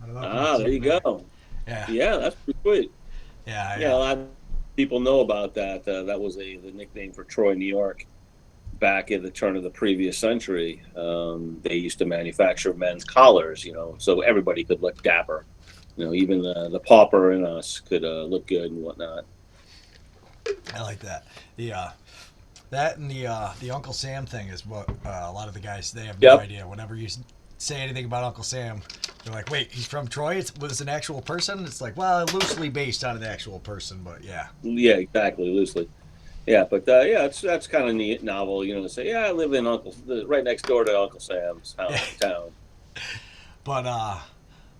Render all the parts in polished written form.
I don't know if you've Ah, seen there him you there. go. Yeah, Yeah, that's pretty sweet. yeah, Yeah, a yeah. lot of people know about that. That was the nickname for Troy, New York, back at the turn of the previous century. They used to manufacture men's collars, so everybody could look dapper. Even the pauper in us could look good and whatnot. I like that. The that and the Uncle Sam thing is what a lot of the guys they have no Yep. idea. Whenever you say anything about Uncle Sam, they're like, "Wait, he's from Troy? Was an actual person?" It's like, well, loosely based on an actual person, but yeah, Yeah, exactly. Loosely. Yeah, but yeah, that's kind of neat, novel, to say, yeah, I live in right next door to Uncle Sam's yeah. town. But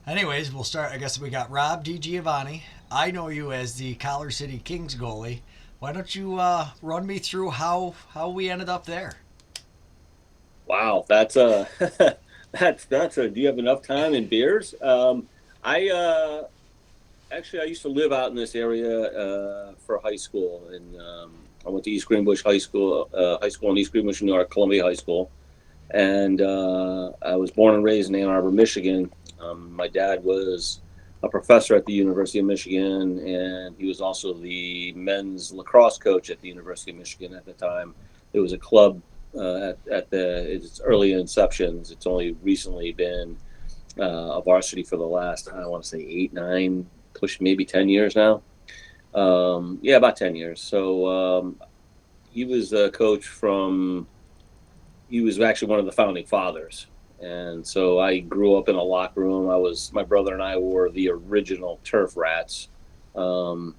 anyways, we'll start. I guess we got Rob DiGiovanni. I know you as the Collar City Kings goalie. Why don't you run me through how we ended up there? Wow, that's that's a. Do you have enough time and beers? I actually I used to live out in this area for high school, and I went to East Greenbush High School in East Greenbush, New York, Columbia High School, and I was born and raised in Ann Arbor, Michigan. My dad was a professor at the University of Michigan, and he was also the men's lacrosse coach at the University of Michigan at the time. It was a club at its early inceptions. It's only recently been a varsity for the last, I want to say 8, 9, push maybe 10 years now. Yeah, about 10 years. So he was a coach from he was actually one of the founding fathers. And so I grew up in a locker room. My brother and I were the original turf rats. Um,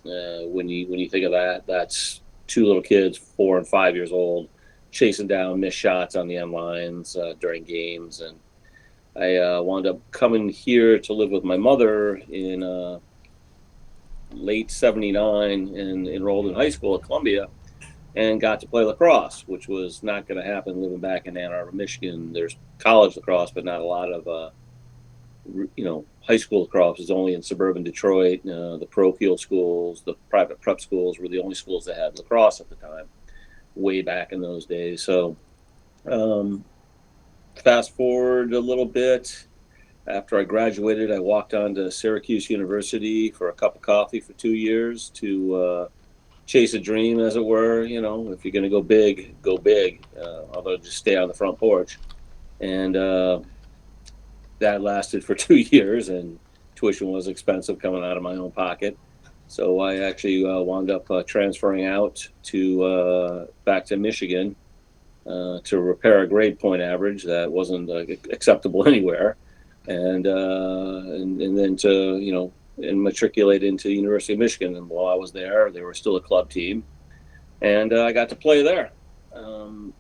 when you think of that, that's two little kids, 4 and 5 years old, chasing down missed shots on the end lines during games. And I wound up coming here to live with my mother in late '79 and enrolled in high school at Columbia and got to play lacrosse, which was not going to happen living back in Ann Arbor, Michigan. There's college lacrosse, but not a lot of, high school lacrosse is only in suburban Detroit. The parochial schools, the private prep schools were the only schools that had lacrosse at the time, way back in those days. So, um, fast forward a little bit. After I graduated, I walked on to Syracuse University for a cup of coffee for 2 years to chase a dream, as it were. If you're going to go big, go big. Although just stay on the front porch, and that lasted for 2 years, and tuition was expensive coming out of my own pocket. So I actually wound up transferring out to back to Michigan to repair a grade point average that wasn't acceptable anywhere, and then to and matriculate into the University of Michigan. And while I was there, they were still a club team, and I got to play there. Um,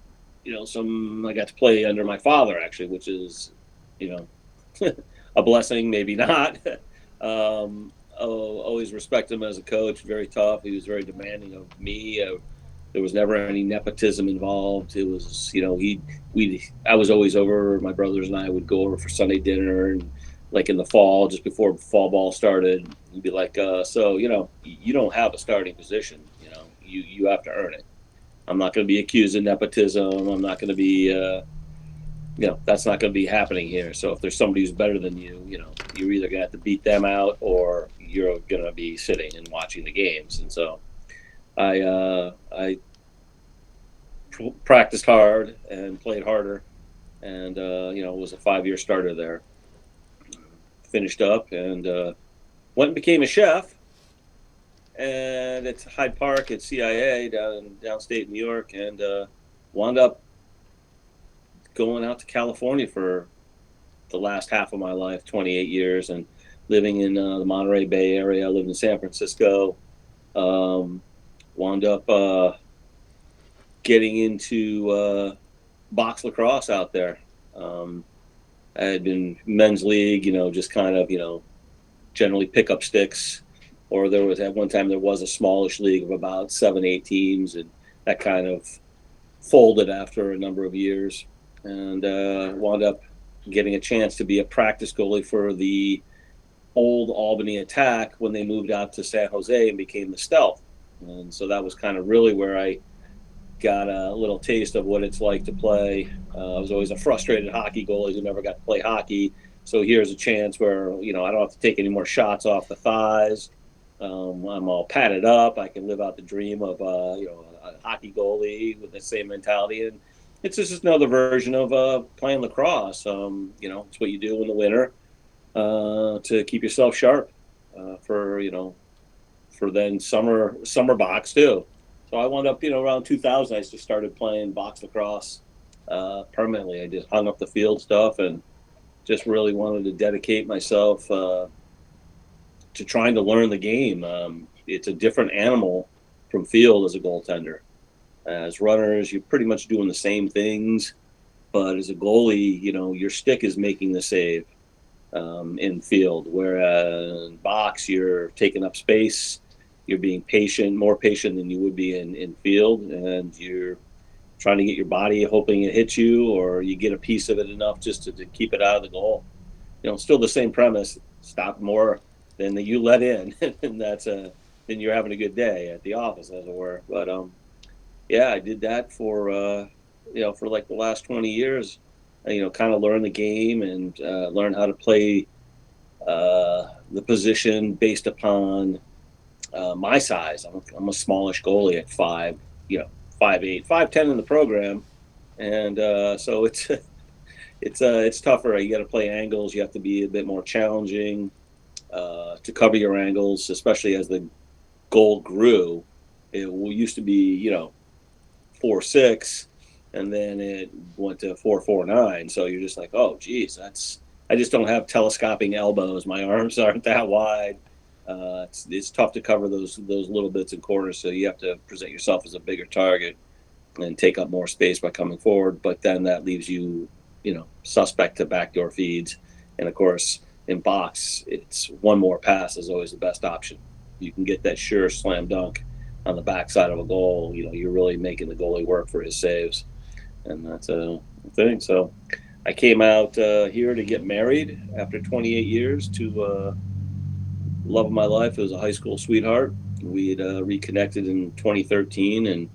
some I got to play under my father actually, which is you know a blessing, maybe not. I'll always respect him as a coach. Very tough. He was very demanding of me. There was never any nepotism involved. It was, I was always over. My brothers and I would go over for Sunday dinner, and like in the fall, just before fall ball started, he'd be like, "So, you don't have a starting position. You have to earn it. I'm not going to be accused of nepotism. I'm not going to be, that's not going to be happening here. So if there's somebody who's better than you, you're either going to have to beat them out or you're going to be sitting and watching the games." And so I practiced hard and played harder, and was a 5 year starter there. Finished up and went and became a chef, and at Hyde Park at CIA down in downstate New York, and wound up going out to California for the last half of my life, 28 years, and living in the Monterey Bay area. I lived in San Francisco. Um, Wound up getting into box lacrosse out there. Um, I had been men's league, just kind of, generally pick up sticks. Or there was at one time there was a smallish league of about 7, 8 teams, and that kind of folded after a number of years, and wound up getting a chance to be a practice goalie for the old Albany Attack when they moved out to San Jose and became the Stealth. And so that was kind of really where I got a little taste of what it's like to play. I was always a frustrated hockey goalie who never got to play hockey. So here's a chance where, I don't have to take any more shots off the thighs. I'm all padded up. I can live out the dream of, a hockey goalie with the same mentality. And it's just another version of playing lacrosse. It's what you do in the winter to keep yourself sharp for then summer box too. So I wound up, around 2000, I just started playing box lacrosse permanently. I just hung up the field stuff and just really wanted to dedicate myself to trying to learn the game. It's a different animal from field as a goaltender. As runners, you're pretty much doing the same things, but as a goalie, your stick is making the save in field. Whereas in box, you're taking up space, you're being patient, more patient than you would be in field, and you're trying to get your body, hoping it hits you or you get a piece of it enough just to keep it out of the goal. Still the same premise. Stop more than that you let in, and then you're having a good day at the office, as it were. But yeah, I did that for like the last 20 years. Kind of learn the game and learn how to play the position based upon my size. I'm a smallish goalie at 5'8", 5'10" in the program, and so it's tougher. You got to play angles. You have to be a bit more challenging to cover your angles, especially as the goal grew. It used to be 4'6", and then it went to 4'9". So you're just like, oh, geez, I just don't have telescoping elbows. My arms aren't that wide. It's tough to cover those little bits and corners. So you have to present yourself as a bigger target and take up more space by coming forward. But then that leaves you, suspect to backdoor feeds. And of course, in box, it's one more pass is always the best option. You can get that sure slam dunk on the backside of a goal. You're really making the goalie work for his saves, and that's a thing. So I came out here to get married after 28 years to love of my life. It was a high school sweetheart. We had reconnected in 2013, and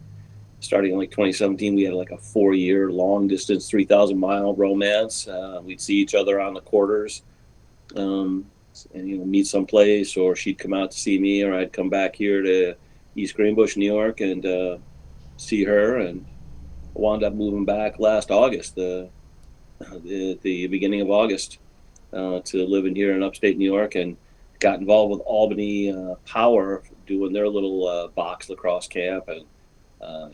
starting in like 2017, we had like a 4-year long distance, 3,000-mile romance. We'd see each other on the quarters, and meet someplace, or she'd come out to see me, or I'd come back here to East Greenbush, New York, and see her. And wound up moving back last August, the beginning of August, to live in here in upstate New York, and got involved with Albany Power doing their little box lacrosse camp, and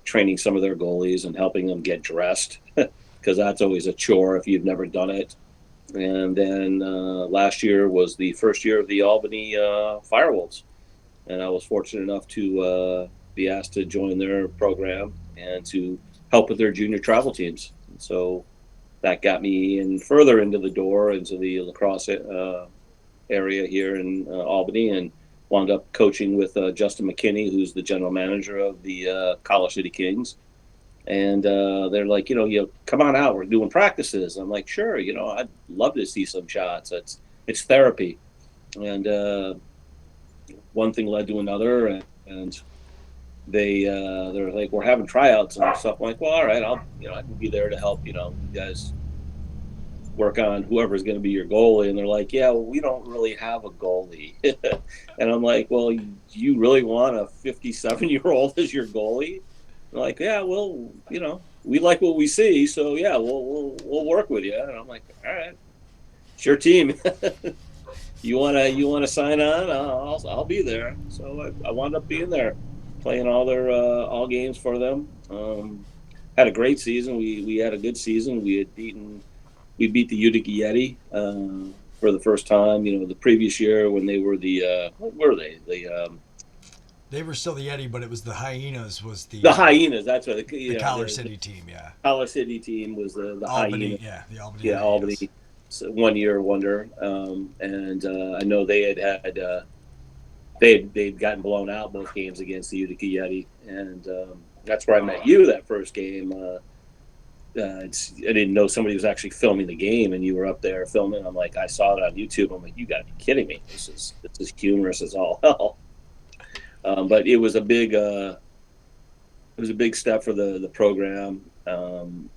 training some of their goalies and helping them get dressed, because that's always a chore if you've never done it. And then last year was the first year of the Albany Firewolves, and I was fortunate enough to be asked to join their program and to help with their junior travel teams. And so that got me in further into the door into the lacrosse area here in Albany, and wound up coaching with Justin McKinney, who's the general manager of the College City Kings. And they're like, come on out. We're doing practices. I'm like, sure. I'd love to see some shots. It's therapy. And one thing led to another, and they're like, we're having tryouts and stuff. I'm like, well, all right, I can be there to help. You guys work on whoever's going to be your goalie. And they're like, yeah, well, we don't really have a goalie. And I'm like, well, you really want a 57-year-old as your goalie? They're like, yeah, well, we like what we see, so yeah, we'll work with you. And I'm like, all right, it's your team. you wanna sign on? I'll be there. So I wound up being there, playing all games for them. Had a great season. We had a good season. We beat the Utica Yeti for the first time. The previous year when they were what were they? They were still the Yeti, but it was the Hyenas. Was The Hyenas. That's what the College City team. Yeah. College City team was the Albany. Hyenas. Yeah, the Albany. Yeah, Hyenas. Albany. 1-year wonder. And I know they'd gotten blown out both games against the Utica Yeti, and that's where I met you that first game. I didn't know somebody was actually filming the game, and you were up there filming. I'm like, I saw it on YouTube. I'm like, you got to be kidding me! This is humorous as all hell. But it was a big step for the program, and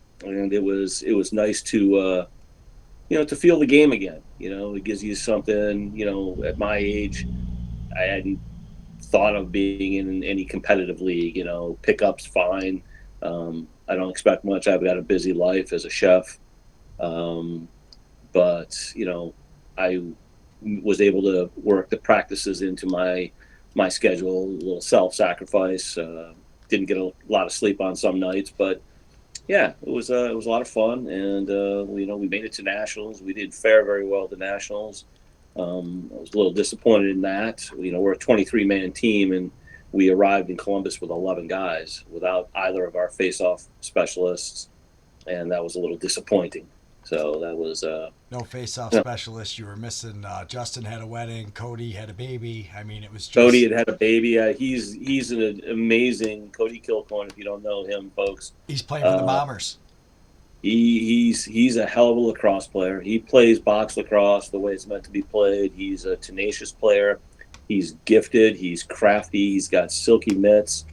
it was nice to to feel the game again. It gives you something. At my age, I hadn't thought of being in any competitive league. Pickups fine. I don't expect much. I've got a busy life as a chef, um, but I was able to work the practices into my schedule. A little self-sacrifice. Didn't get a lot of sleep on some nights, but yeah, it was a lot of fun, and we made it to nationals. We did fare very well at the nationals. I was a little disappointed in that. We're a 23-man team, and we arrived in Columbus with 11 guys without either of our face-off specialists, and that was a little disappointing. So that was No face-off yeah. specialist. You were missing. Justin had a wedding. Cody had a baby. I mean, it was Cody just. had a baby. He's an amazing Cody Kilcoyne. If you don't know him, folks, He's playing for the uh, Bombers. he's a hell of a lacrosse player. He plays box lacrosse the way it's meant to be played. He's a tenacious player. He's gifted. He's crafty. He's got silky mitts.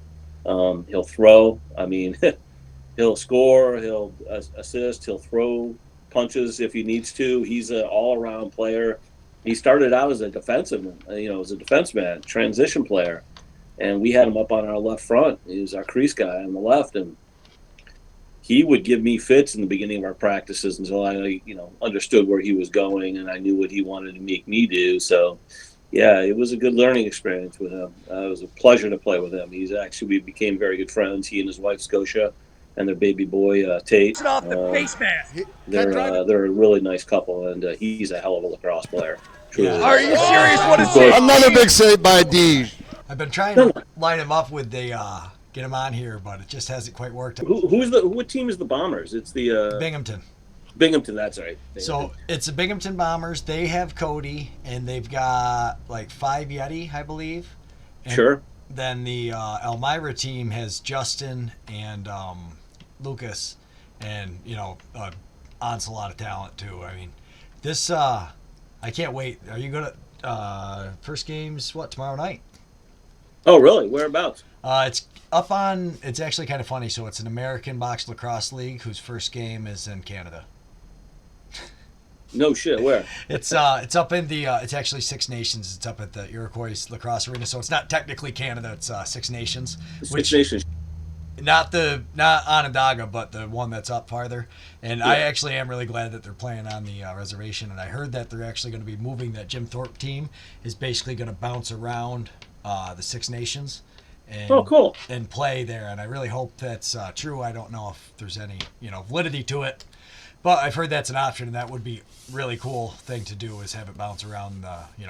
He'll throw. I mean, he'll score. He'll assist. He'll throw punches if he needs to. He's an all-around player. He started out as a defenseman, transition player, and we had him up on our left front. He was our crease guy on the left, and he would give me fits in the beginning of our practices until I, understood where he was going and I knew what he wanted to make me do. So, yeah, it was a good learning experience with him. It was a pleasure to play with him. We became very good friends. He and his wife Scotia, and their baby boy Tate. Off the base man. They're a really nice couple, and he's a hell of a lacrosse player. Truly. Yeah. Are you serious? What is it? Another big save by D. I've been trying to line him up with the get him on here, but it just hasn't quite worked. What team is the Bombers? It's the Binghamton. Binghamton. That's right. So it's the Binghamton Bombers. They have Cody, and they've got like 5 Yeti, I believe. And Sure. Then the Elmira team has Justin and Lucas, and onslaught of talent too. I mean, this I can't wait. Are you gonna first game's tomorrow night? Oh, really? Whereabouts? It's up on. It's actually kind of funny. So it's an American Box Lacrosse League whose first game is in Canada. No shit. Where? It's up in the. It's actually Six Nations. It's up at the Iroquois Lacrosse Arena. So it's not technically Canada. It's Six Nations. Six Nations. Not Onondaga, but the one that's up farther. And yeah. I actually am really glad that they're playing on the reservation. And I heard that they're actually going to be moving. That Jim Thorpe team is basically going to bounce around the Six Nations. And, oh, cool. And play there. And I really hope that's true. I don't know if there's any validity to it. But I've heard that's an option, and that would be a really cool thing to do is have it bounce around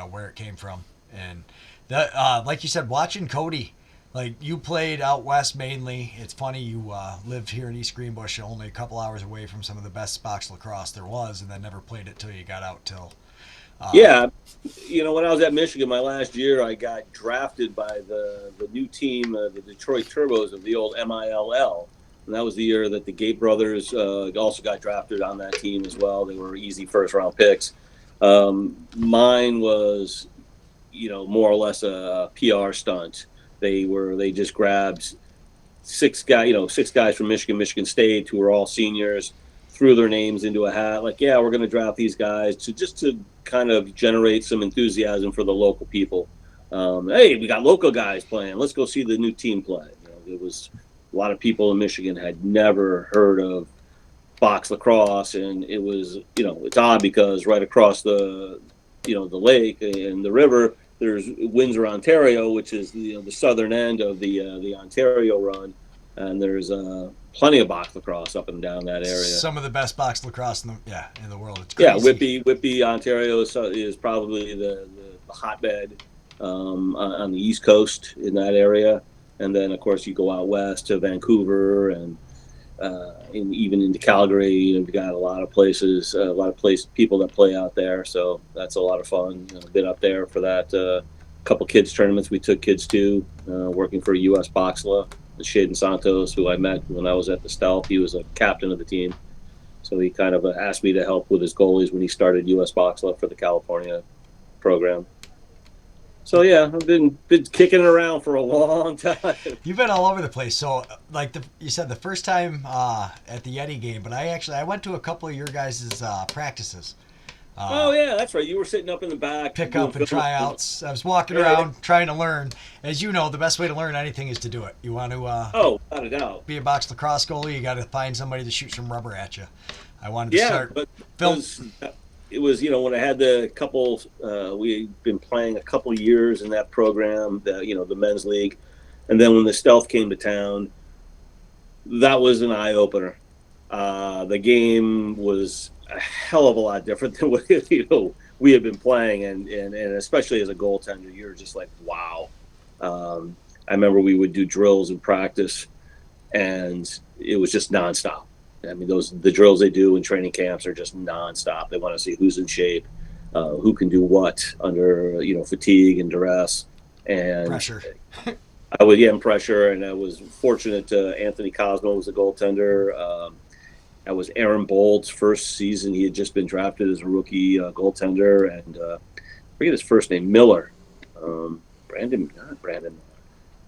where it came from. And that, like you said, watching Cody, like you played out west mainly. It's funny you lived here in East Greenbush, only a couple hours away from some of the best box lacrosse there was, and then never played it till you got out till. Yeah, when I was at Michigan my last year, I got drafted by the new team, the Detroit Turbos of the old MILL. And that was the year that the Gate brothers also got drafted on that team as well. They were easy first-round picks. Mine was, more or less a PR stunt. They just grabbed six guys from Michigan State who were all seniors, threw their names into a hat. Like, yeah, we're going to draft these guys to kind of generate some enthusiasm for the local people. Hey, we got local guys playing. Let's go see the new team play. It was. A lot of people in Michigan had never heard of box lacrosse, and it was, it's odd because right across the lake and the river, there's Windsor, Ontario, which is the southern end of the Ontario run, and there's plenty of box lacrosse up and down that area. Some of the best box lacrosse in the world. It's crazy. Yeah, Whitby, Ontario is probably the hotbed on the East Coast in that area. And then, of course, you go out west to Vancouver and even into Calgary. You've got a lot of places, people that play out there. So that's a lot of fun. I've been up there for that. Couple kids tournaments we took kids to, working for U.S. Boxla, Shaden Santos, who I met when I was at the Stealth. He was a captain of the team. So he kind of asked me to help with his goalies when he started U.S. Boxla for the California program. So yeah, I've been kicking it around for a long time. You've been all over the place. So, like you said, the first time at the Yeti game, but I went to a couple of your guys' practices. Oh yeah, that's right. You were sitting up in the back Pick doing up and film. tryouts. I was walking Yeah, yeah. around trying to learn. As you know, the best way to learn anything is to do it. You want to Oh, without a doubt. be a box lacrosse goalie, you got to find somebody to shoot some rubber at you. I wanted to Yeah, start but film. it was when I had the couple. We'd been playing a couple years in that program, the men's league, and then when the stealth came to town, that was an eye opener. The game was a hell of a lot different than what we had been playing, and especially as a goaltender, you're just like, wow. I remember we would do drills in practice, and it was just nonstop. I mean, the drills they do in training camps are just nonstop. They want to see who's in shape, who can do what under fatigue and duress, and Pressure. I was in pressure, and I was fortunate. Anthony Cosmo was the goaltender. That was Aaron Bold's first season. He had just been drafted as a rookie goaltender, and I forget his first name, Miller, not Brandon,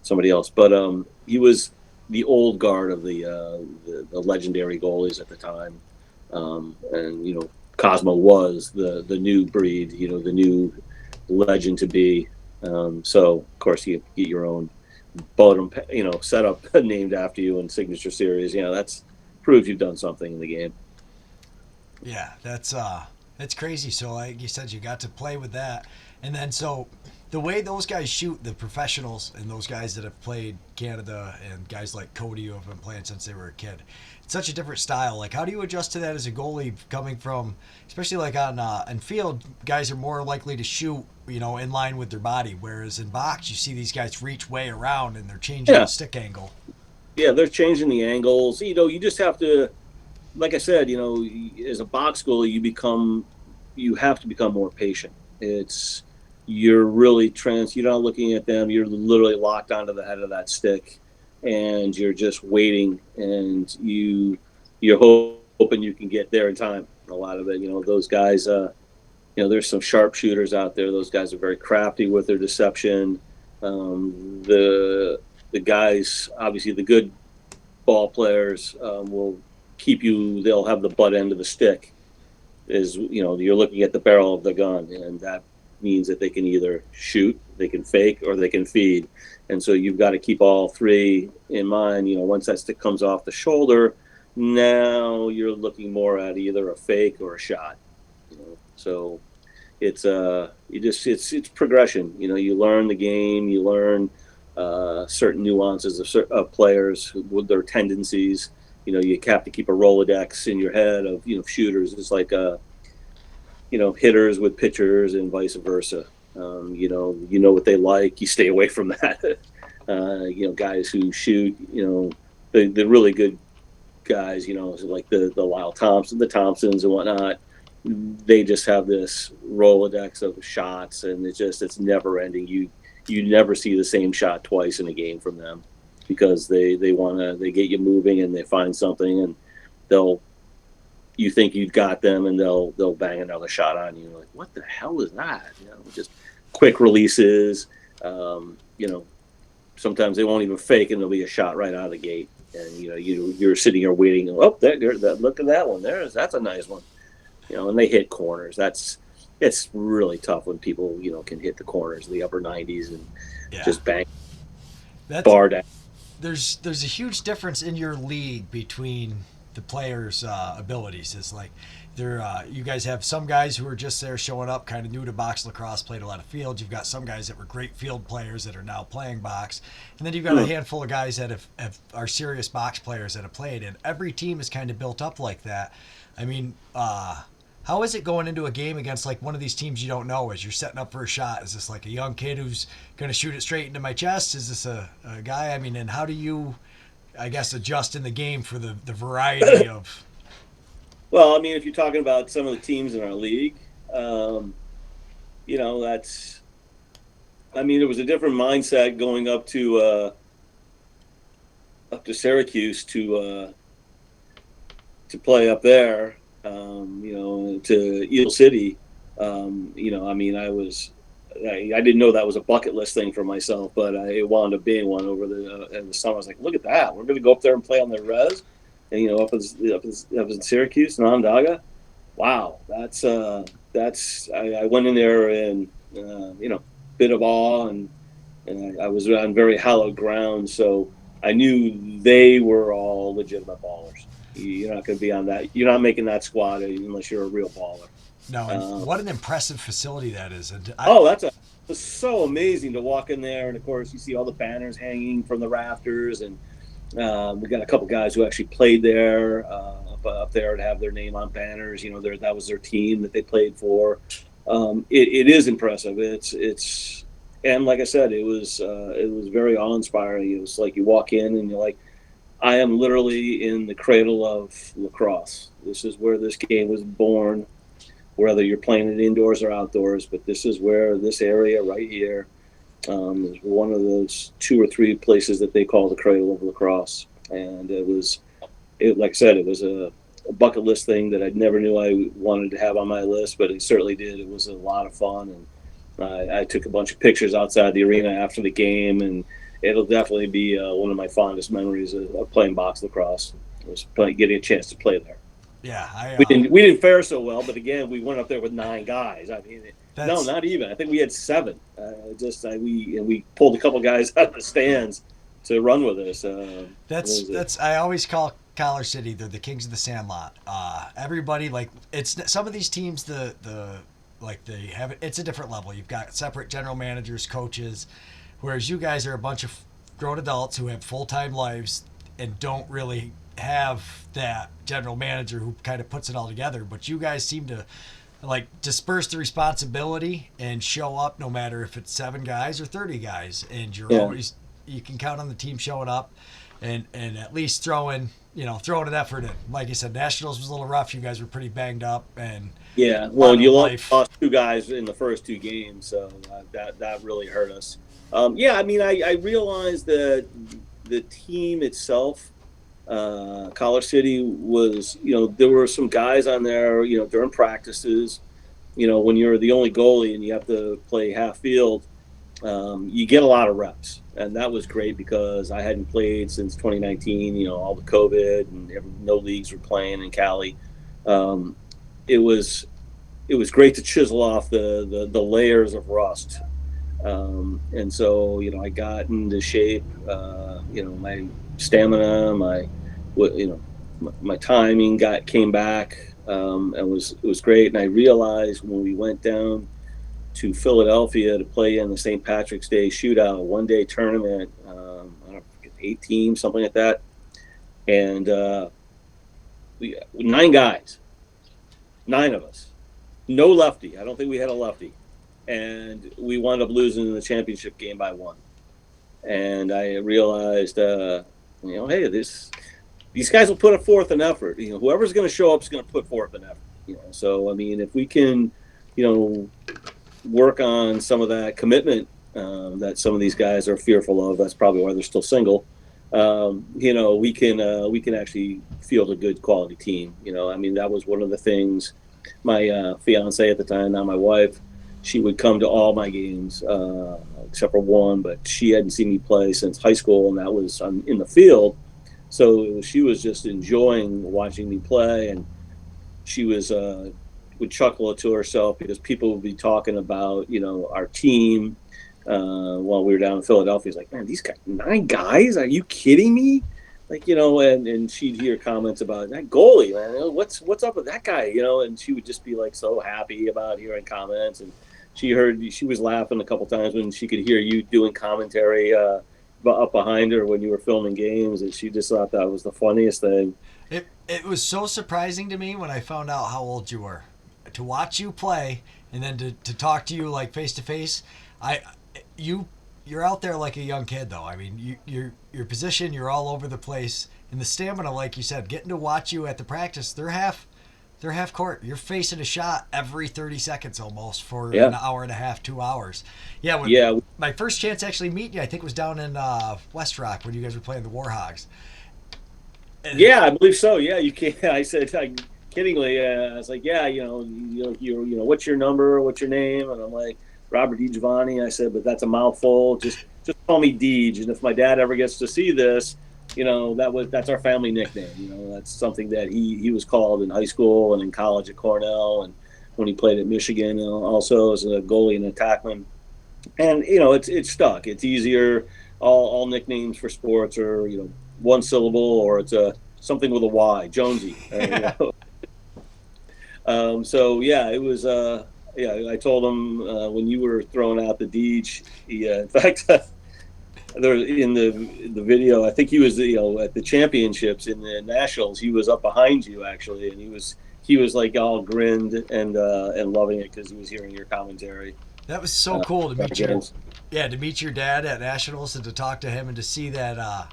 somebody else, but he was the old guard of the legendary goalies at the time, and Cosmo was the new breed, the new legend to be. So of course you get your own bottom, setup named after you in signature series. That's proves you've done something in the game. Yeah, that's crazy. So like you said, you got to play with that, and then so the way those guys shoot, the professionals and those guys that have played Canada and guys like Cody who have been playing since they were a kid, it's such a different style. Like, how do you adjust to that as a goalie coming from, especially like on field, guys are more likely to shoot, in line with their body, whereas in box you see these guys reach way around and they're changing the stick angle. Yeah, they're changing the angles. You just have to, like I said, as a box goalie, you have to become more patient. You're really you're not looking at them. You're literally locked onto the head of that stick, and you're just waiting, and you're hoping you can get there in time. A lot of it, those guys, there's some sharpshooters out there. Those guys are very crafty with their deception. The guys, obviously the good ball players, will keep you. They'll have the butt end of the stick. You're looking at the barrel of the gun, and that means that they can either shoot, they can fake, or they can feed. And so you've got to keep all three in mind. Once that stick comes off the shoulder, now you're looking more at either a fake or a shot. So it's it's progression. You learn the game, you learn certain nuances of players with their tendencies. You have to keep a Rolodex in your head of shooters. It's like hitters with pitchers and vice versa. What they like. You stay away from that. Guys who shoot. The really good guys. Like the Lyle Thompson, the Thompsons, and whatnot. They just have this Rolodex of shots, and it's never ending. You never see the same shot twice in a game from them, because they get you moving, and they find something, and you think you've got them, and they'll bang another shot on you. Like, what the hell is that? Just quick releases. Sometimes they won't even fake, and there'll be a shot right out of the gate, and you're sitting here waiting. Oh, look at that one. That's a nice one. And they hit corners. It's really tough when people can hit the corners, the upper 90s, and just bang bar down. There's a huge difference in your league between the players' abilities. It's like you guys have some guys who are just there showing up, kind of new to box lacrosse, played a lot of field. You've got some guys that were great field players that are now playing box, and then you've got a handful of guys that are serious box players that have played. And every team is kind of built up like that. I mean, how is it going into a game against like one of these teams you don't know as you're setting up for a shot? Is this like a young kid who's going to shoot it straight into my chest? Is this a guy? I mean, and how do you, I guess, adjust in the game for the variety of... Well, I mean, if you're talking about some of the teams in our league, that's... I mean, it was a different mindset going up to Syracuse to play up there. To Eel City, I mean, I was I didn't know that was a bucket list thing for myself, but it wound up being one over in the summer. I was like, look at that. We're going to go up there and play on the res, and up in Syracuse and Onondaga. Wow, I went in there and bit of awe, and I was on very hallowed ground, so I knew they were all legitimate ballers. You're not going to be on that. You're not making that squad unless you're a real baller. No, and what an impressive facility that is. And It's so amazing to walk in there, and of course you see all the banners hanging from the rafters, and we got a couple guys who actually played there up there to have their name on banners. That was their team that they played for. It is impressive. It's and like I said, it was very awe-inspiring. It was like you walk in and you're like, I am literally in the cradle of lacrosse. This is where this game was born, whether you're playing it indoors or outdoors. But this is where this area right here is one of those 2 or 3 places that they call the cradle of lacrosse. And like I said, it was a bucket list thing that I never knew I wanted to have on my list, but it certainly did. It was a lot of fun, and I took a bunch of pictures outside the arena after the game, and it'll definitely be one of my fondest memories of playing box lacrosse. Was getting a chance to play there. Yeah, we didn't fare so well, but again, we went up there with 9 guys. I mean, no, not even. I think we had 7. We pulled a couple guys out of the stands to run with us. That's I always call Collar City, they're the kings of the sandlot. Everybody, like, it's some of these teams, it's a different level. You've got separate general managers, coaches, whereas you guys are a bunch of grown adults who have full-time lives and don't really have that general manager who kind of puts it all together. But you guys seem to like disperse the responsibility and show up no matter if it's 7 guys or 30 guys, and you can count on the team showing up and at least throwing an effort in. Like you said, Nationals was a little rough. You guys were pretty banged up, and you lost 2 guys in the first 2 games, so that really hurt us. I realized that the team itself, Collar City, was, there were some guys on there, during practices, when you're the only goalie and you have to play half field, you get a lot of reps. And that was great because I hadn't played since 2019, all the COVID and no leagues were playing in Cali. It was great to chisel off the layers of rust. And so, I got into shape, my stamina, my timing came back, and it was great. And I realized when we went down to Philadelphia to play in the St. Patrick's Day shootout, a 1-day tournament, I don't know, 8 teams, something like that. And we 9 guys, 9 of us, no lefty. I don't think we had a lefty. And we wound up losing in the championship game by 1. And I realized, hey, these guys will put forth an effort. Whoever's going to show up is going to put forth an effort. So I mean, if we can, work on some of that commitment that some of these guys are fearful of. That's probably why they're still single. We can actually field a good quality team. I mean, that was one of the things. My fiance at the time, now my wife, she would come to all my games except for one, but she hadn't seen me play since high school, and that was in the field. So she was just enjoying watching me play, and she would chuckle to herself because people would be talking about, our team while we were down in Philadelphia. It's like, man, these guys, 9 guys? Are you kidding me? Like, and she'd hear comments about that goalie, man. What's up with that guy? And she would just be like so happy about hearing comments. And she was laughing a couple times when she could hear you doing commentary up behind her when you were filming games, and she just thought that was the funniest thing. It was so surprising to me when I found out how old you were. To watch you play and then to talk to you like face to face, you're out there like a young kid though. I mean, your position, you're all over the place, and the stamina, like you said, getting to watch you at the practice, they're half court. You're facing a shot every 30 seconds almost for an hour and a half, 2 hours. My first chance actually meeting you, I think, was down in West Rock when you guys were playing the Warhogs. I believe so. Yeah, you can. I said kiddingly, I was like, yeah, what's your number? What's your name? And I'm like, Robert DiGiovanni. I said, but that's a mouthful. Just call me Deej. And if my dad ever gets to see this, that's our family nickname. That's something that he was called in high school and in college at Cornell, and when he played at Michigan, also as a goalie and attackman. And it's stuck. It's easier. All nicknames for sports are one syllable, or it's something with a Y, Jonesy. So yeah, it was. Yeah, I told him when you were throwing out the Deej. In fact, there in the video, I think he was at the championships in the nationals. He was up behind you actually, and he was like all grinned and loving it because he was hearing your commentary. That was so cool to meet games. to meet your dad at nationals and to talk to him and to see that.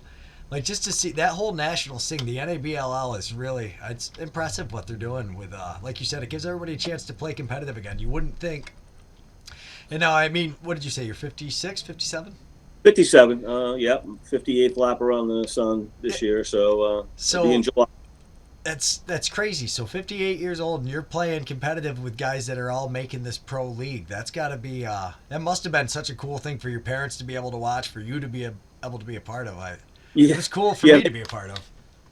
Like just to see that whole national thing, the NABLL is really it's impressive what they're doing with like you said, it gives everybody a chance to play competitive again. You wouldn't think. And now, I mean, what did you say? You're 56, 57? 57. Yep, 58th lap around the sun this year. So so it'll be in July. That's crazy. So 58 years old and you're playing competitive with guys that are all making this pro league. That's got to be that must have been such a cool thing for your parents to be able to watch, for you to be able to be a part of. It was cool for me to be a part of.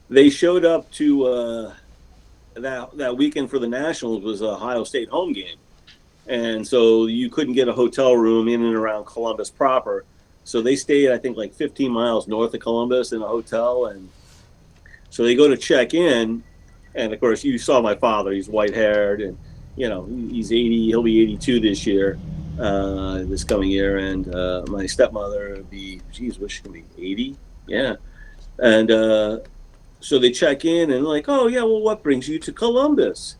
They showed up to that weekend for the Nationals was a Ohio State home game, and so you couldn't get a hotel room in and around Columbus proper. So they stayed, I think, like 15 miles north of Columbus in a hotel, and so they go to check in, and of course you saw my father. He's white haired, and he's 80. He'll be 82 this year, this coming year, and my stepmother would be, geez, what's she gonna be, 80? Yeah. And so they check in and like, oh, yeah, well, what brings you to Columbus?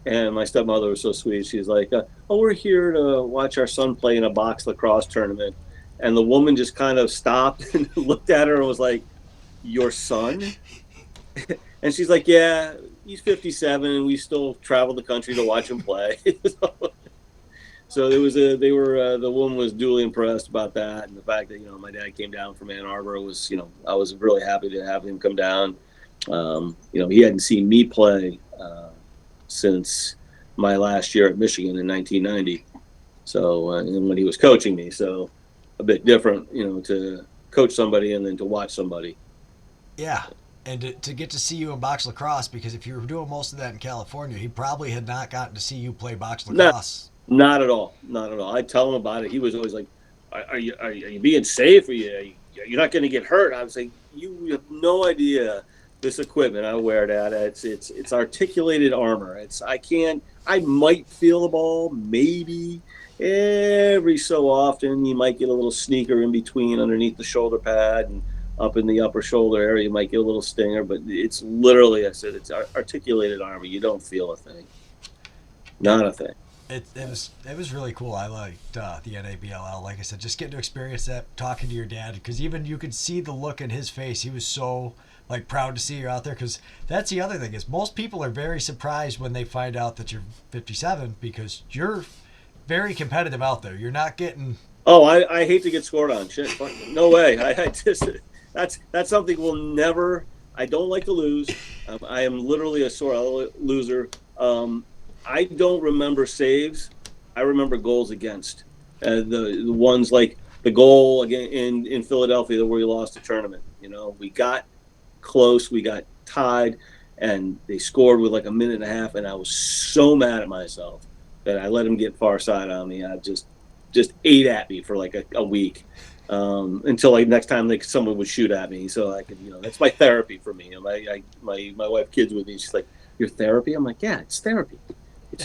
And my stepmother was so sweet. She's like, oh, we're here to watch our son play in a box lacrosse tournament. And the woman just kind of stopped and looked at her and was like, your son? And she's like, yeah, he's 57 and we still travel the country to watch him play. So the woman was duly impressed about that, and the fact that my dad came down from Ann Arbor was I was really happy to have him come down. He hadn't seen me play since my last year at Michigan in 1990. So and when he was coaching me, so a bit different, to coach somebody and then to watch somebody. Yeah. And to get to see you in box lacrosse, because if you were doing most of that in California, he probably had not gotten to see you play box lacrosse. Not at all. Not at all. I tell him about it. He was always like, "Are you being safe? You're not going to get hurt?" I was like, "You have no idea this equipment I wear, Dad. It's articulated armor. I might feel the ball, maybe every so often. You might get a little sneaker in between underneath the shoulder pad and up in the upper shoulder area. You might get a little stinger, but it's literally, I said, it's articulated armor. You don't feel a thing. Not a thing." It was really cool. I liked the NABLL. Like I said, just getting to experience that, talking to your dad, because even you could see the look in his face. He was so proud to see you out there, because that's the other thing is most people are very surprised when they find out that you're 57, because you're very competitive out there. You're not getting. Oh, I hate to get scored on. Shit, no way. I just that's something we'll never. I don't like to lose. I am literally a sore loser. I don't remember saves. I remember goals against. The ones like the goal again in Philadelphia where we lost the tournament. We got close, we got tied, and they scored with like a minute and a half, and I was so mad at myself that I let them get far side on me. I just ate at me for like a week until next time someone would shoot at me, so I could that's my therapy for me. My wife kids with me. She's like, "Your therapy?" I'm like, "Yeah, it's therapy.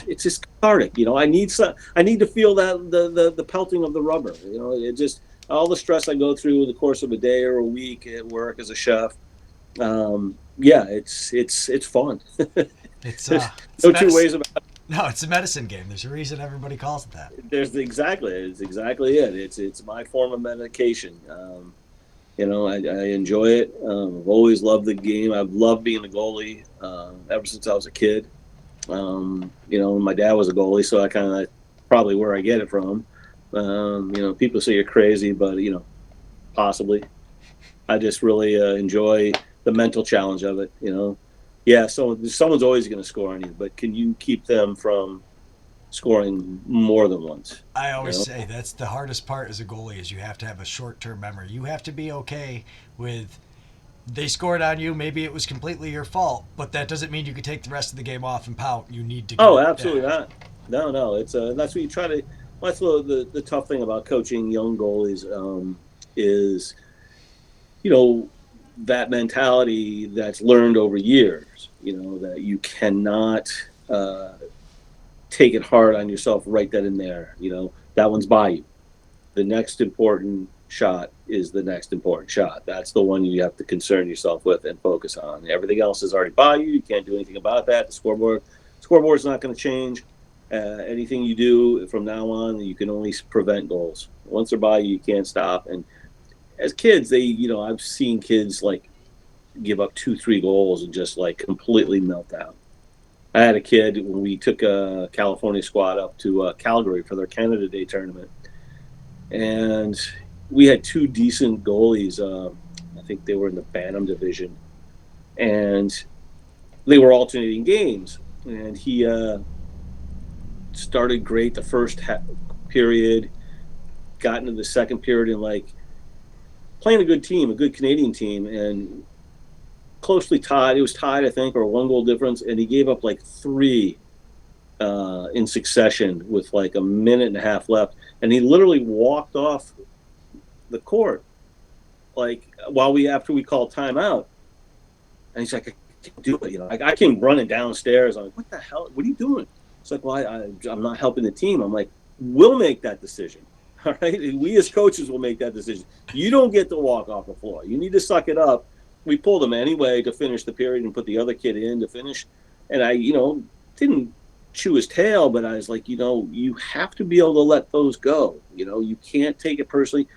It's just cathartic. I need to feel that the pelting of the rubber. It just all the stress I go through in the course of a day or a week at work as a chef. Yeah, it's fun. It's no two ways about it. No, it's a medicine game. There's a reason everybody calls it that. It's exactly it. It's my form of medication. I enjoy it. I've always loved the game. I've loved being a goalie ever since I was a kid. My dad was a goalie, so I kind of probably where I get it from. People say you're crazy, but possibly. I just really enjoy the mental challenge of it. Yeah, so someone's always going to score on you, but can you keep them from scoring more than once? I You always know? say that's the hardest part as a goalie is you have to have a short-term memory. You have to be okay with they scored on you. Maybe it was completely your fault, but that doesn't mean you can take the rest of the game off and pout. You need to Oh, go. Yeah. absolutely not. No, no. It's that's what you try to. That's the tough thing about coaching young goalies is that mentality that's learned over years. That you cannot uh, take it hard on yourself right then and there. That one's by you. The next important shot is the next important shot. That's the one you have to concern yourself with and focus on. Everything else is already by you. You can't do anything about that. The scoreboard's not going to change. Anything you do from now on, you can only prevent goals. Once they're by you, you can't stop. And as kids, I've seen kids like give up 2, 3 goals and just like completely melt down. I had a kid when we took a California squad up to Calgary for their Canada Day tournament, and we had 2 decent goalies. I think they were in the Bantam division, and they were alternating games. And he started great the first period, got into the second period, and like playing a good team, a good Canadian team, and closely tied. It was tied, I think, or a 1 goal difference, and he gave up like 3 in succession with like a minute and a half left, and he literally walked off the court like after we called timeout, and he's like, I can't do it. I came running downstairs. I'm like, what the hell? What are you doing? It's like, well, I'm not helping the team. I'm like, we'll make that decision. All right, we as coaches will make that decision. You don't get to walk off the floor. You need to suck it up. We pulled him anyway to finish the period and put the other kid in to finish. And I, didn't chew his tail, but I was like, you have to be able to let those go. You can't take it personally,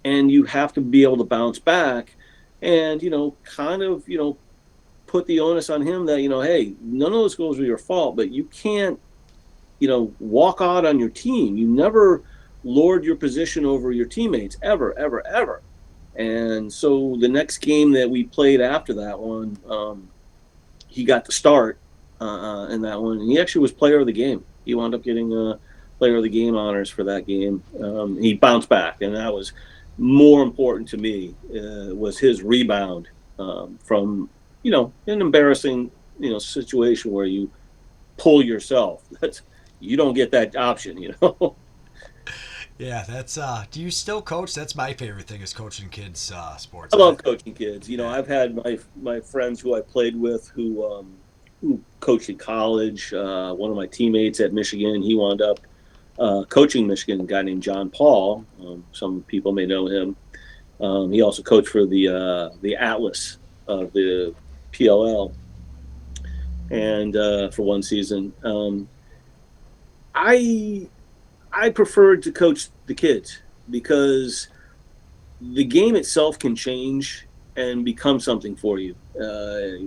and you have to be able to bounce back, and kind of put the onus on him that hey, none of those goals were your fault, but you can't walk out on your team. You never lord your position over your teammates ever, ever, ever. And so the next game that we played after that one, he got the start in that one, and he actually was player of the game. He wound up getting player of the game honors for that game. He bounced back, and that was more important to me. Was his rebound from an embarrassing situation where you pull yourself. That's You don't get that option. Yeah, that's do you still coach? That's my favorite thing is coaching kids sports. I love coaching kids. Yeah. I've had my friends who I played with who coached in college. One of my teammates at Michigan, he wound up coaching Michigan. A guy named John Paul. Some people may know him. He also coached for the Atlas of the PLL, and for one season. I preferred to coach the kids because the game itself can change and become something for you.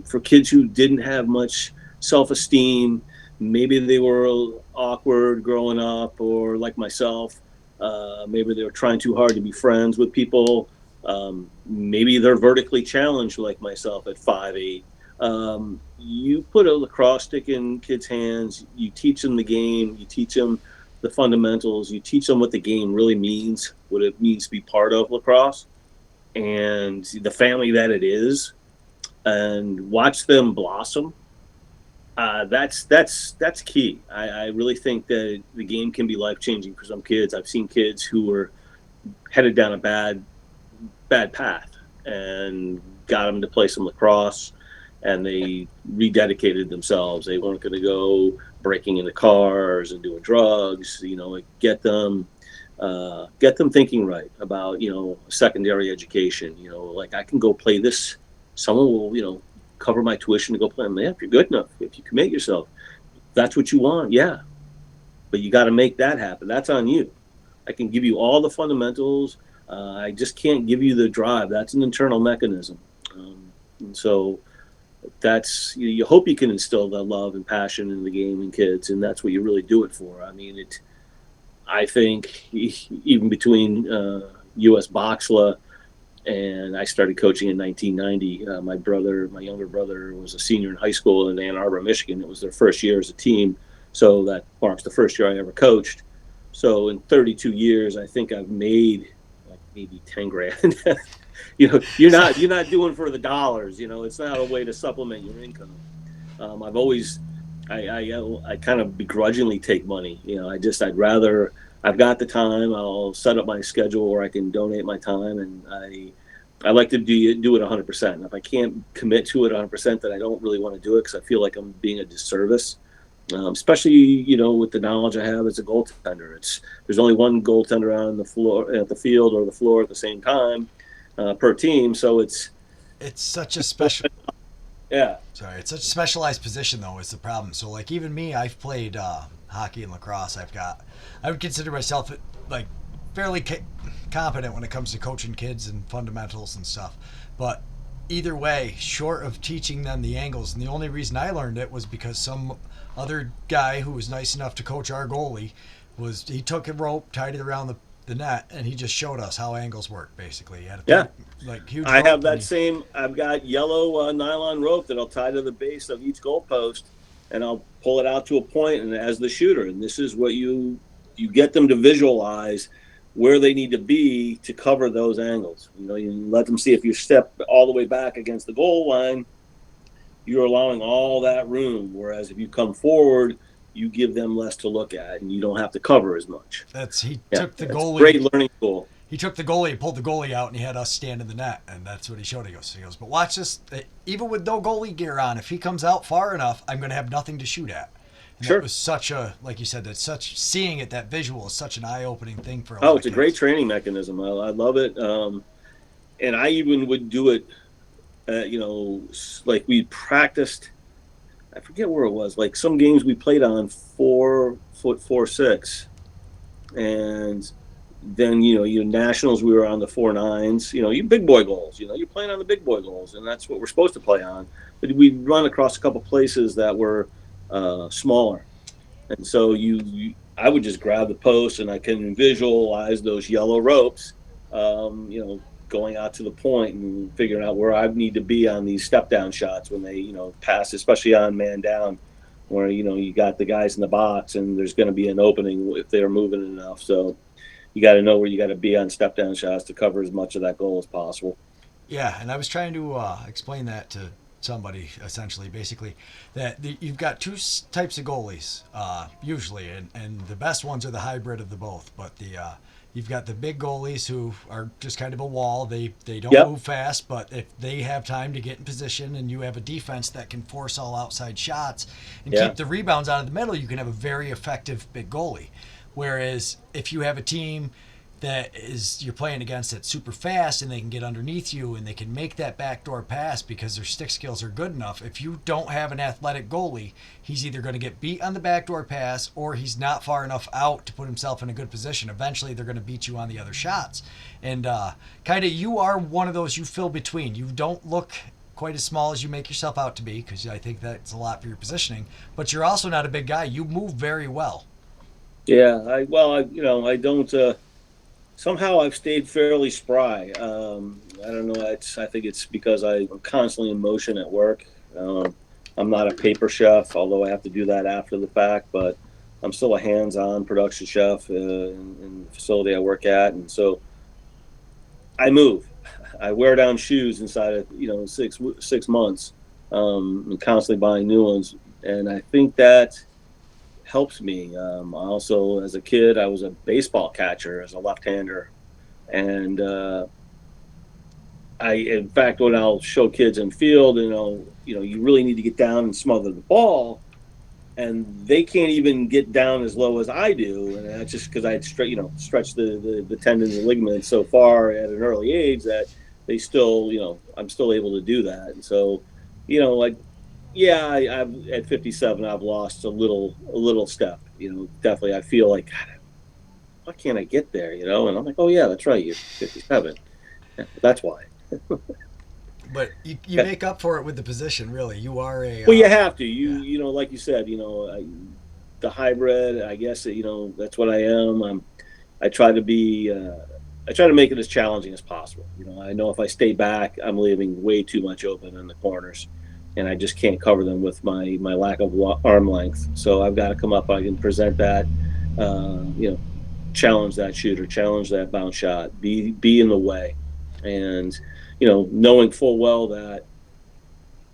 For kids who didn't have much self-esteem, maybe they were awkward growing up, or like myself, maybe they were trying too hard to be friends with people. Maybe they're vertically challenged like myself at 5'8". You put a lacrosse stick in kids' hands, you teach them the game, you teach them the fundamentals, you teach them what the game really means, what it means to be part of lacrosse, and the family that it is, and watch them blossom. That's key. I really think that the game can be life changing for some kids. I've seen kids who were headed down a bad path and got them to play some lacrosse, and they rededicated themselves. They weren't going to go breaking into cars and doing drugs. Get them thinking right about secondary education. Like, I can go play this. Someone will cover my tuition to go play. Man, if you're good enough, if you commit yourself, that's what you want. Yeah, but you got to make that happen. That's on you. I can give you all the fundamentals. I just can't give you the drive. That's an internal mechanism. And so that's you hope you can instill that love and passion in the game in kids, and that's what you really do it for. I mean, I think even between U.S. Boxla and I started coaching in 1990. My younger brother, was a senior in high school in Ann Arbor, Michigan. It was their first year as a team, so that marks the first year I ever coached. So in 32 years, I think I've made like maybe 10 grand. You're not doing for the dollars. It's not a way to supplement your income. I've always, I kind of begrudgingly take money. I'd rather, I've got the time. I'll set up my schedule where I can donate my time, and I like to do it 100%. If I can't commit to it 100%, then I don't really want to do it because I feel like I'm being a disservice. Especially with the knowledge I have as a goaltender. There's only one goaltender on the floor at the field or the floor at the same time per team, so it's such a special. Yeah. Sorry, it's such a specialized position though is the problem. So like even me, I've played hockey and lacrosse. I would consider myself like fairly competent when it comes to coaching kids and fundamentals and stuff. But either way, short of teaching them the angles, and the only reason I learned it was because some other guy who was nice enough to coach our goalie he took a rope, tied it around the net, and he just showed us how angles work. Basically, he had huge. I have that same. I've got yellow nylon rope that I'll tie to the base of each goalpost, and I'll pull it out to a point, and as the shooter, and this is what you get them to visualize where they need to be to cover those angles. You let them see if you step all the way back against the goal line, you're allowing all that room. Whereas if you come forward, you give them less to look at, and you don't have to cover as much. Took the goalie. Great learning tool. He took the goalie, pulled the goalie out, and he had us stand in the net, and that's what he showed. He goes, but watch this. Even with no goalie gear on, if he comes out far enough, I'm going to have nothing to shoot at. And sure. That was such a, like you said, seeing it, that visual is such an eye-opening thing for a lot Oh, of it's a kids. great training mechanism. I love it. And I even would do it, like we practiced, I forget where it was, like some games we played on 4'6", and then, nationals, we were on the 4'9s, you big boy goals, you're playing on the big boy goals, and that's what we're supposed to play on. But we'd run across a couple places that were smaller. And so I would just grab the post, and I can visualize those yellow ropes, going out to the point and figuring out where I need to be on these step down shots when they, pass, especially on man down, where, you got the guys in the box and there's going to be an opening if they're moving enough. So you got to know where you got to be on step down shots to cover as much of that goal as possible. Yeah, and I was trying to explain that to somebody, essentially, basically, that you've got two types of goalies, usually, and the best ones are the hybrid of the both. But you've got the big goalies who are just kind of a wall. They don't move fast, but if they have time to get in position and you have a defense that can force all outside shots and keep the rebounds out of the middle, you can have a very effective big goalie. Whereas if you have a team that you're playing against that's super fast and they can get underneath you and they can make that backdoor pass because their stick skills are good enough. If you don't have an athletic goalie, he's either going to get beat on the backdoor pass or he's not far enough out to put himself in a good position. Eventually, they're going to beat you on the other shots. And kind of you are one of those, you fill between. You don't look quite as small as you make yourself out to be, because I think that's a lot for your positioning, but you're also not a big guy. You move very well. Yeah, I don't. Somehow I've stayed fairly spry. I don't know. I think it's because I'm constantly in motion at work. I'm not a paper chef, although I have to do that after the fact. But I'm still a hands-on production chef in the facility I work at, and so I move. I wear down shoes inside of 6 months. I'm constantly buying new ones, and I think that helps me. Also, as a kid, I was a baseball catcher as a left-hander, and in fact, when I'll show kids in field, you really need to get down and smother the ball, and they can't even get down as low as I do, and that's just because I had stretched the tendons and ligaments so far at an early age that they still, I'm still able to do that, and so, I've at 57, I've lost a little step. Definitely, I feel like, God, why can't I get there? And I'm like, oh yeah, that's right, you're 57. Yeah, that's why. But you make up for it with the position, really. You are a. Well, you have to. Like you said, the hybrid. I guess that's what I am. I try to be I try to make it as challenging as possible. I know if I stay back, I'm leaving way too much open in the corners, and I just can't cover them with my lack of arm length. So I've got to come up. I can present that, challenge that shooter, challenge that bounce shot, be in the way, and knowing full well that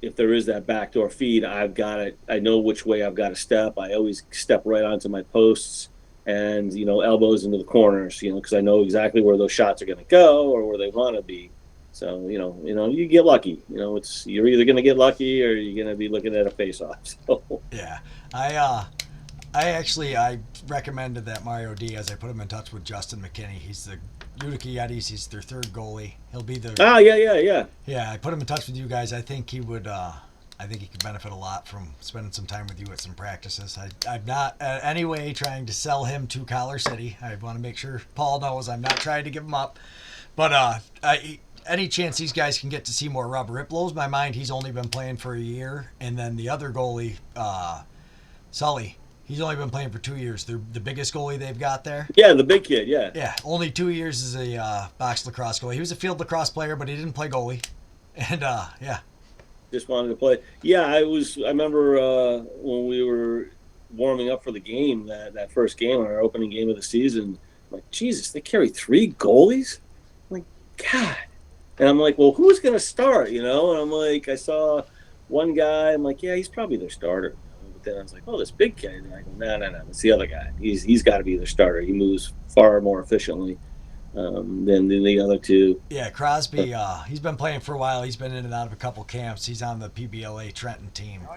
if there is that backdoor feed, I've got it. I know which way I've got to step. I always step right onto my posts and elbows into the corners, because I know exactly where those shots are going to go or where they want to be. So you get lucky. You're either going to get lucky or you're going to be looking at a face-off. So Yeah, I recommended that Mario Diaz. I put him in touch with Justin McKinney. He's the Utica Yetis. He's their third goalie. He'll be the. Yeah. Yeah, I put him in touch with you guys. I think he would. I think he could benefit a lot from spending some time with you at some practices. I'm not in any way trying to sell him to Collar City. I want to make sure Paul knows I'm not trying to give him up. But any chance these guys can get to see more rubber, it blows my mind. He's only been playing for a year, and then the other goalie, Sully. He's only been playing for 2 years. They're the biggest goalie they've got there. Yeah, the big kid, yeah. Yeah, only 2 years as a box lacrosse goalie. He was a field lacrosse player, but he didn't play goalie. And, yeah. Just wanted to play. Yeah, I remember when we were warming up for the game, that first game, our opening game of the season, I'm like, Jesus, they carry 3 goalies? I'm like, God. And I'm like, well, who's going to start, And I'm like, I saw one guy. I'm like, yeah, he's probably their starter. Then I was like, oh, this big kid. And I go, no, it's the other guy. He's got to be the starter. He moves far more efficiently than the other two. Yeah, Crosby, he's been playing for a while. He's been in and out of a couple camps. He's on the PBLA Trenton team.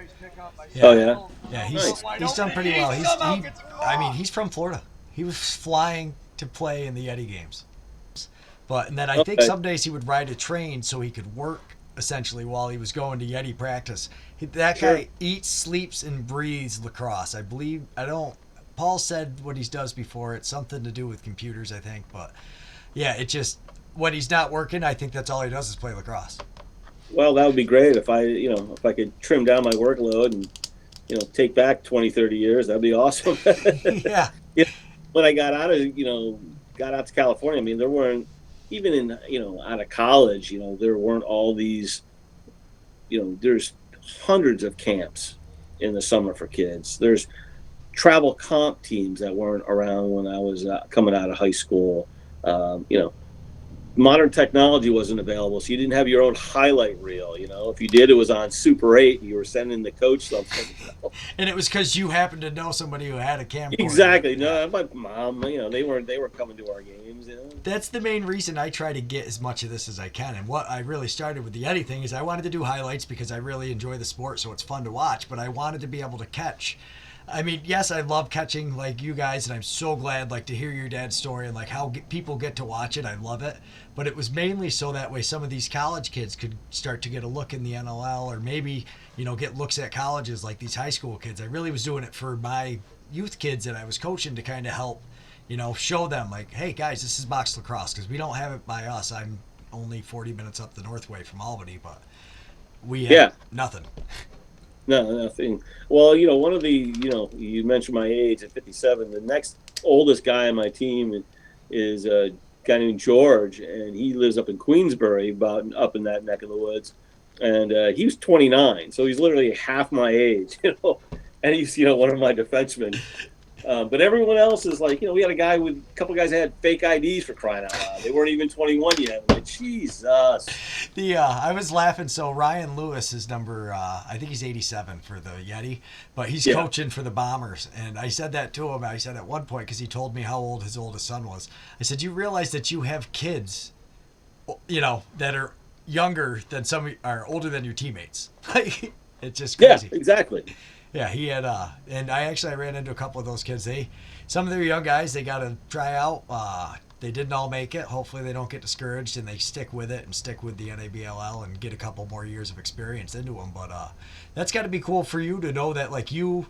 Yeah. Oh, yeah? Yeah, he's done pretty well. He's from Florida. He was flying to play in the Yeti games. And then I think some days he would ride a train so he could work essentially while he was going to Yeti practice. That guy eats, sleeps, and breathes lacrosse. Paul said what he does before. It's something to do with computers, I think. But yeah, it just, when he's not working, I think that's all he does is play lacrosse. Well, that would be great if I could trim down my workload and, take back 20, 30 years. That'd be awesome. Yeah. When I got out to California, I mean, there weren't, even in, out of college, there weren't all these, there's hundreds of camps in the summer for kids. There's travel comp teams that weren't around when I was coming out of high school. Modern technology wasn't available, so you didn't have your own highlight reel. If you did, it was on Super 8. And you were sending the coach something. And it was because you happened to know somebody who had a camcorder. Exactly. No, my mom. They were coming to our games. That's the main reason I try to get as much of this as I can. And what I really started with the Yeti thing is I wanted to do highlights because I really enjoy the sport, so it's fun to watch. But I wanted to be able to catch. I mean, yes, I love catching like you guys, and I'm so glad to hear your dad's story and how people get to watch it. I love it. But it was mainly so that way some of these college kids could start to get a look in the NLL, or maybe, get looks at colleges like these high school kids. I really was doing it for my youth kids that I was coaching to kind of help, show them hey, guys, this is box lacrosse, because we don't have it by us. I'm only 40 minutes up the Northway from Albany, but we have nothing. No, nothing. Well, one of the, you mentioned my age at 57. The next oldest guy on my team is a guy named George, and he lives up in Queensbury, about up in that neck of the woods. And he was 29, so he's literally half my age, and he's, one of my defensemen. But everyone else is we had a couple guys that had fake IDs, for crying out loud. They weren't even 21 yet. I'm like, Jesus. I was laughing. So Ryan Lewis is number, I think he's 87 for the Yeti, but he's coaching for the Bombers. And I said that to him. I said at one point, because he told me how old his oldest son was. I said, you realize that you have kids, that are younger than are older than your teammates. It's just crazy. Yeah, exactly. Yeah, he had, and I ran into a couple of those kids. Some of their young guys, they got to try out. They didn't all make it. Hopefully they don't get discouraged and they stick with it and stick with the NABLL and get a couple more years of experience into them. But that's got to be cool for you to know that you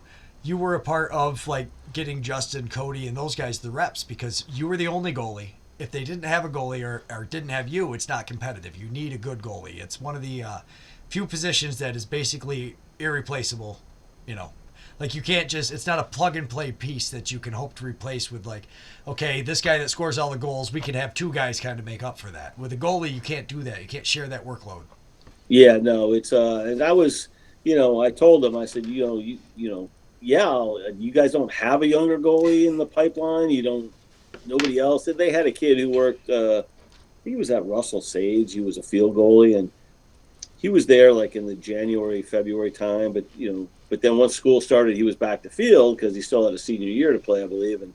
were a part of getting Justin, Cody, and those guys the reps, because you were the only goalie. If they didn't have a goalie or didn't have you, it's not competitive. You need a good goalie. It's one of the few positions that is basically irreplaceable. Like you can't just, it's not a plug and play piece that you can hope to replace with like, okay, this guy that scores all the goals, we can have two guys kind of make up for that. With a goalie, you can't do that. You can't share that workload. Yeah, no, it's and I was, I told them, I said, yeah, you guys don't have a younger goalie in the pipeline. You don't, nobody else. They had a kid who worked. He was at Russell Sage. He was a field goalie, and he was there like in the January, February time. But then once school started, he was back to field because he still had a senior year to play, I believe, and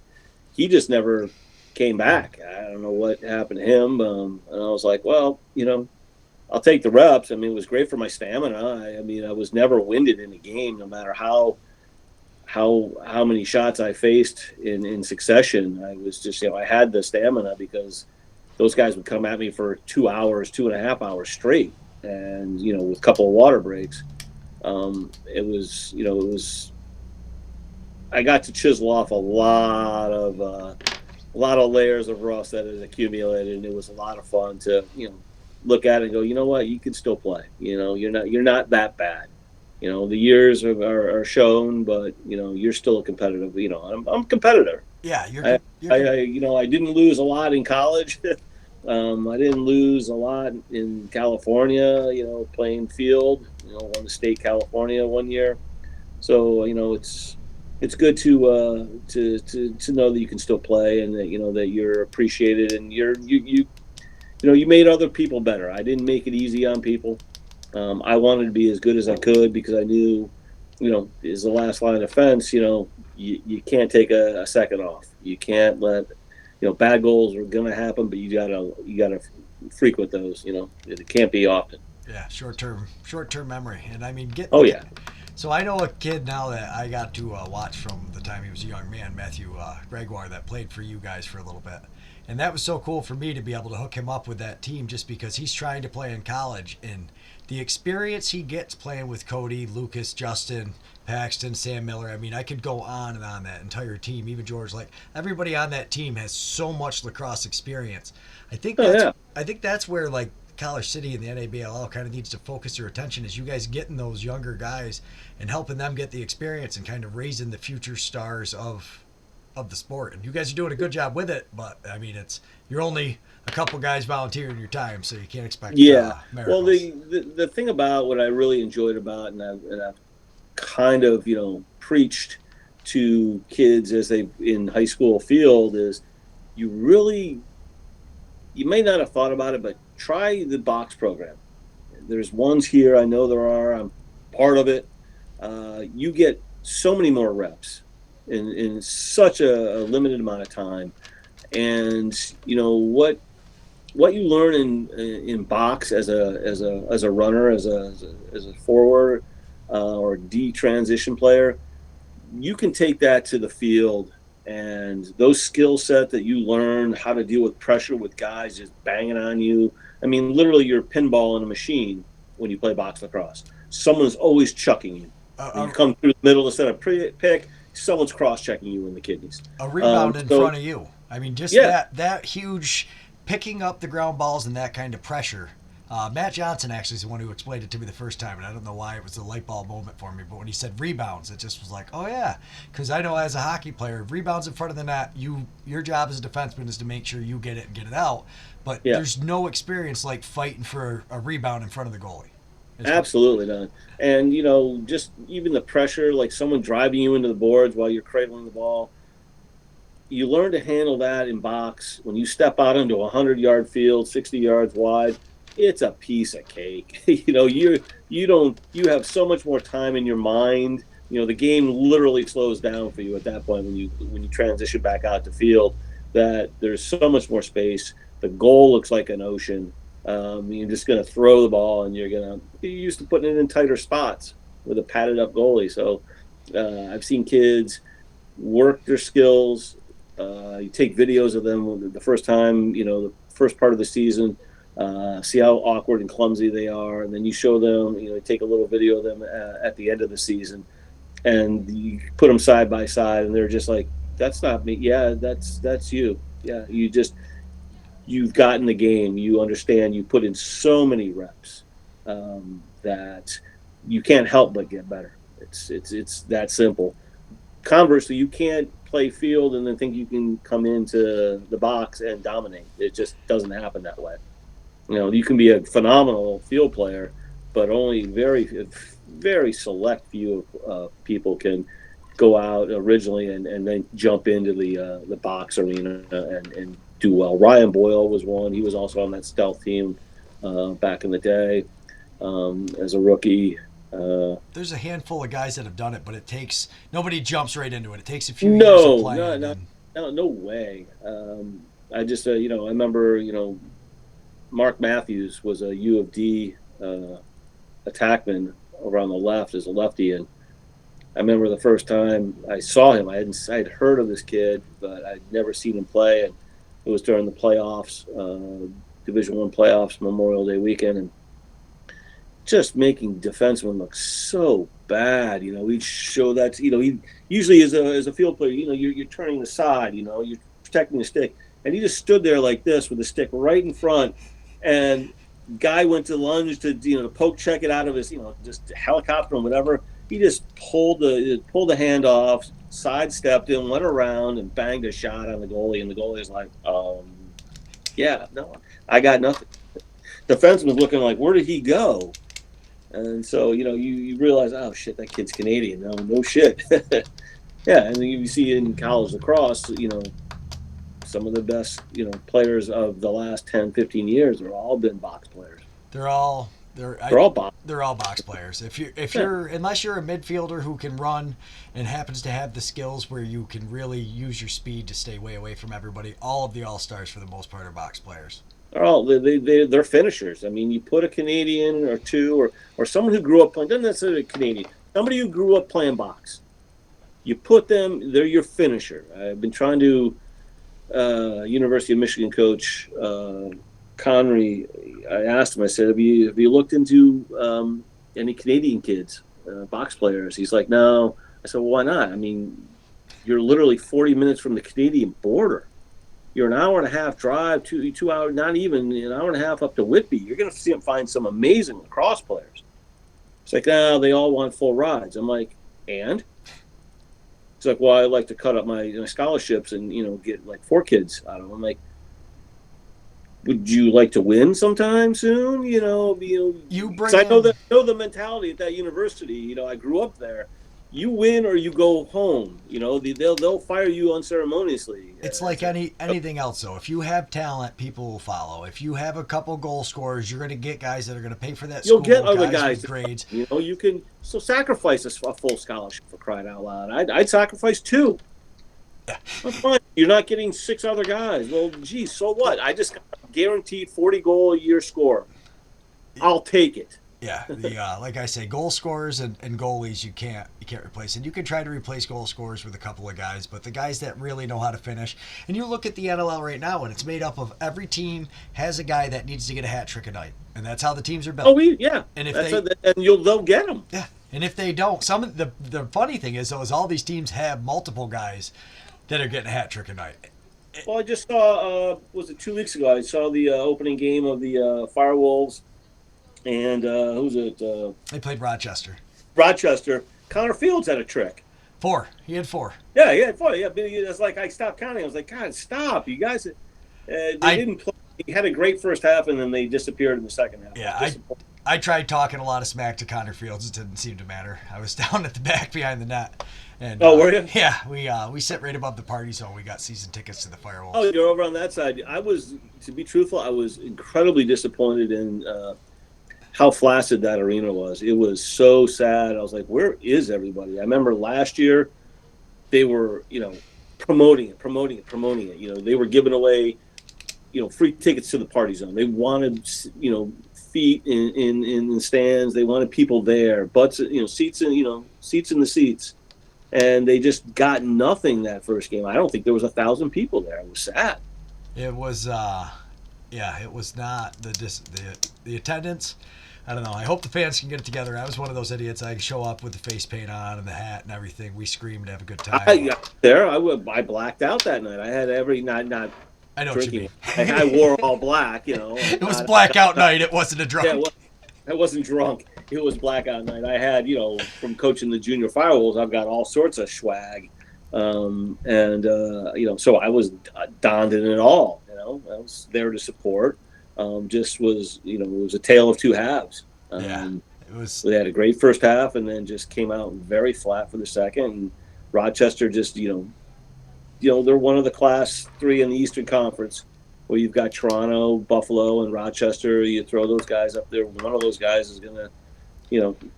he just never came back. I don't know what happened to him. And I was like, well, I'll take the reps. I mean, it was great for my stamina. I mean, I was never winded in a game, no matter how many shots I faced in succession. I was just, I had the stamina because those guys would come at me for 2 hours, 2.5 hours straight, and with a couple of water breaks. It was. I got to chisel off a lot of layers of rust that had accumulated, and it was a lot of fun to look at it and go, you know what, you can still play. You're not that bad. The years are shown, but you're still a competitive. I'm a competitor. Yeah, I didn't lose a lot in college. I didn't lose a lot in California. Playing field. Won the state California one year. So it's good to know that you can still play and that that you're appreciated and you made other people better. I didn't make it easy on people. I wanted to be as good as I could because I knew, is the last line of defense. You can't take a second off. You can't let, bad goals are going to happen, but you gotta frequent those. It can't be often. Yeah, short term memory, and I mean Oh yeah. So I know a kid now that I got to watch from the time he was a young man, Matthew Gregoire, that played for you guys for a little bit. And that was so cool for me to be able to hook him up with that team just because he's trying to play in college. And the experience he gets playing with Cody, Lucas, Justin, Paxton, Sam Miller, I mean, I could go on and on that entire team, even George. Like, everybody on that team has so much lacrosse experience. I think that's where, like, College City and the NABLL kind of needs to focus their attention is you guys getting those younger guys and helping them get the experience and kind of raising the future stars of the sport. And you guys are doing a good job with it, but I mean, you're only a couple guys volunteering your time, so you can't expect miracles. Well, the thing about what I really enjoyed about, and I've kind of preached to kids as they in high school field is you may not have thought about it, but try the box program. There's ones here. I know there are. I'm part of it. You get so many more reps in such a limited amount of time. And what you learn in box as a runner, as a forward or D transition player, you can take that to the field. And those skill set that you learn how to deal with pressure with guys just banging on you. I mean, literally, you're pinball in a machine when you play box lacrosse. Someone's always chucking you. You come through the middle instead of pick. Someone's cross-checking you in the kidneys. A rebound in front of you. I mean, just that huge picking up the ground balls and that kind of pressure. Matt Johnson actually is the one who explained it to me the first time, and I don't know why it was a light bulb moment for me, but when he said rebounds, it just was like, oh yeah, because I know as a hockey player, rebounds in front of the net, your job as a defenseman is to make sure you get it and get it out, but there's no experience like fighting for a rebound in front of the goalie. Absolutely not. And, just even the pressure, like someone driving you into the boards while you're cradling the ball, you learn to handle that in box. When you step out into a 100-yard field, 60 yards wide, it's a piece of cake. You have so much more time in your mind. The game literally slows down for you at that point when you transition back out to field, that there's so much more space. The goal looks like an ocean. You're just going to throw the ball and you're used to putting it in tighter spots with a padded up goalie. So I've seen kids work their skills. You take videos of them the first time, the first part of the season, see how awkward and clumsy they are. And then you show them, take a little video of them at the end of the season and you put them side by side and they're just like, that's not me. Yeah, that's you. Yeah. You've gotten the game. You understand. You put in so many reps that you can't help but get better. It's that simple. Conversely, you can't play field and then think you can come into the box and dominate. It just doesn't happen that way. You can be a phenomenal field player, but only very select few people can go out originally and then jump into the box arena and do well. Ryan Boyle was one. He was also on that stealth team back in the day as a rookie. There's a handful of guys that have done it, but nobody jumps right into it. It takes a few years of playing. No way. I remember, Mark Matthews was a U of D attackman over on the left as a lefty, and I remember the first time I saw him, I'd heard of this kid, but I'd never seen him play, and it was during the playoffs, Division I playoffs, Memorial Day weekend, and just making defensemen look so bad. He'd show that, he usually as a field player, you're turning the side, you're protecting the stick, and he just stood there like this with the stick right in front, and guy went to lunge to poke check it out of his just helicopter or whatever. He just pulled the hand off, sidestepped him, went around and banged a shot on the goalie, and the goalie was like, yeah, no, I got nothing. Defenseman was looking like, where did he go? And so, you realize, oh, shit, that kid's Canadian. No shit. Yeah, and then you see in college lacrosse, some of the best, players of the last 10, 15 years have all been box players. They're all box players. Unless you're a midfielder who can run and happens to have the skills where you can really use your speed to stay way away from everybody, all of the all-stars for the most part are box players. They're finishers. I mean, you put a Canadian or two or someone who grew up playing, doesn't necessarily a Canadian, somebody who grew up playing box. You put them, they're your finisher. I've been trying to, University of Michigan coach Connery, I asked him, I said, have you looked into any Canadian kids, box players? He's like, no. I said, well, why not? I mean, you're literally 40 minutes from the Canadian border. You're an hour and a half drive, 2 hours, not even an hour and a half up to Whitby. You're going to see them find some amazing lacrosse players. It's like, no, they all want full rides. I'm like, and? It's like, well, I like to cut up my scholarships and, get like 4 kids out of them. I'm like, would you like to win sometime soon? You bring. I know the mentality at that university. I grew up there. You win or you go home. They'll fire you unceremoniously. It's like anything else, though. If you have talent, people will follow. If you have a couple goal scorers, you're going to get guys that are going to pay for that. You'll get other guys with grades. You can sacrifice a full scholarship, for crying out loud. I'd sacrifice 2. That's fine. You're not getting 6 other guys. Well, geez, so what? I just got a guaranteed 40 goal a year score. I'll take it. Yeah, like I say, goal scorers and goalies you can't replace. And you can try to replace goal scorers with a couple of guys, but the guys that really know how to finish. And you look at the NLL right now, and it's made up of every team has a guy that needs to get a hat trick a night, and that's how the teams are built. Oh, yeah. And they'll get them. Yeah, and if they don't, the funny thing is all these teams have multiple guys that are getting a hat trick a night. Well, I just saw, was it 2 weeks ago? I saw the opening game of the Firewolves. And who was it? They played Rochester. Connor Fields had a trick. 4. He had 4. Yeah, he had 4. Yeah, it's like I stopped counting. I was like, God, stop! You guys, they didn't play. He had a great first half, and then they disappeared in the second half. Yeah, I tried talking a lot of smack to Connor Fields. It didn't seem to matter. I was down at the back behind the net. And, were you? Yeah, we sit right above the party zone. We got season tickets to the Firewolves. Oh, you're over on that side. To be truthful, I was incredibly disappointed in how flaccid that arena was. It was so sad. I was like, where is everybody? I remember last year they were, promoting it. They were giving away, free tickets to the party zone. They wanted, feet in the stands. They wanted people there, butts, seats in the seats. And they just got nothing that first game. I don't think there was 1,000 people there. It was sad. It was, it was not the attendance. I don't know. I hope the fans can get it together. I was one of those idiots. I show up with the face paint on and the hat and everything. We screamed, have a good time. I blacked out that night. I had not I know drinking. What you mean. I wore all black. It was blackout night. It wasn't a drunk. Yeah, I wasn't drunk. it was blackout night. I had, from coaching the junior Firewolves, I've got all sorts of swag. So I was donned in it all, I was there to support. Just was, it was a tale of two halves. Yeah, it was. We had a great first half and then just came out very flat for the second. And Rochester just, they're one of the class 3 in the Eastern Conference, where you've got Toronto, Buffalo, and Rochester. You throw those guys up there, one of those guys is going to,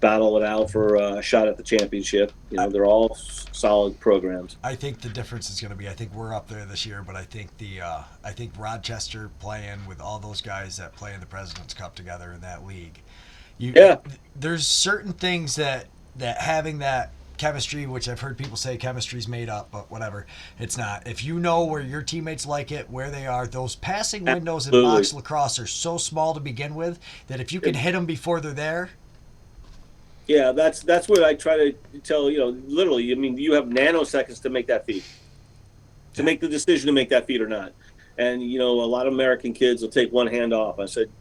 battle it out for a shot at the championship. They're all solid programs. I think the difference is going to be, I think we're up there this year, but I think I think Rochester playing with all those guys that play in the President's Cup together in that league. There's certain things that having that chemistry, which I've heard people say chemistry's made up, but whatever, it's not. If you know where your teammates like it, where they are, those passing windows in box lacrosse are so small to begin with that if you can hit them before they're there. Yeah, that's what I try to tell, literally, I mean, you have nanoseconds to make that feed, to make the decision to make that feed or not. And, a lot of American kids will take one hand off. I said,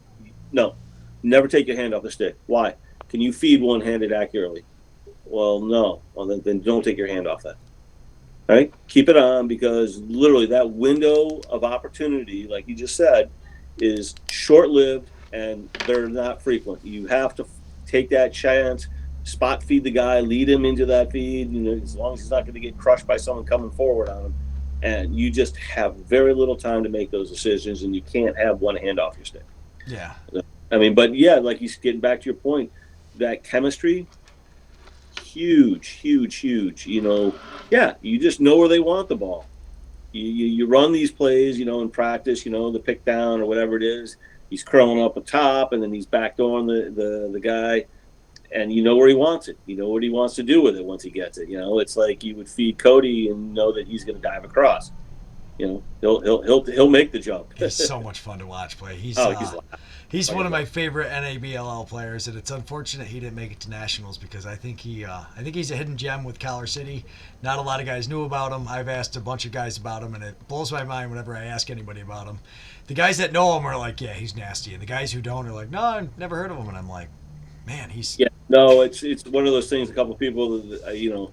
no, never take your hand off the stick. Why? Can you feed one-handed accurately? Well, no. Well, then don't take your hand off that. All right? Keep it on, because literally that window of opportunity, like you just said, is short-lived and they're not frequent. You have to take that chance, spot feed the guy, lead him into that feed, as long as he's not going to get crushed by someone coming forward on him. And you just have very little time to make those decisions, and you can't have one hand off your stick. Yeah. I mean, but yeah, like he's getting back to your point, that chemistry, huge. You just know where they want the ball. You run these plays, in practice, the pick down or whatever it is. He's curling up the top, and then he's backdooring the guy, and you know where he wants it. You know what he wants to do with it once he gets it. It's like you would feed Cody and know that he's going to dive across. He'll make the jump. He's so much fun to watch play. He's one of my favorite NABLL players, and it's unfortunate he didn't make it to nationals, because I think he's a hidden gem with Collar City. Not a lot of guys knew about him. I've asked a bunch of guys about him, and it blows my mind whenever I ask anybody about him. The guys that know him are like, yeah, he's nasty, and the guys who don't are like, no, I've never heard of him, and I'm like, man, he's it's one of those things. A couple of people that,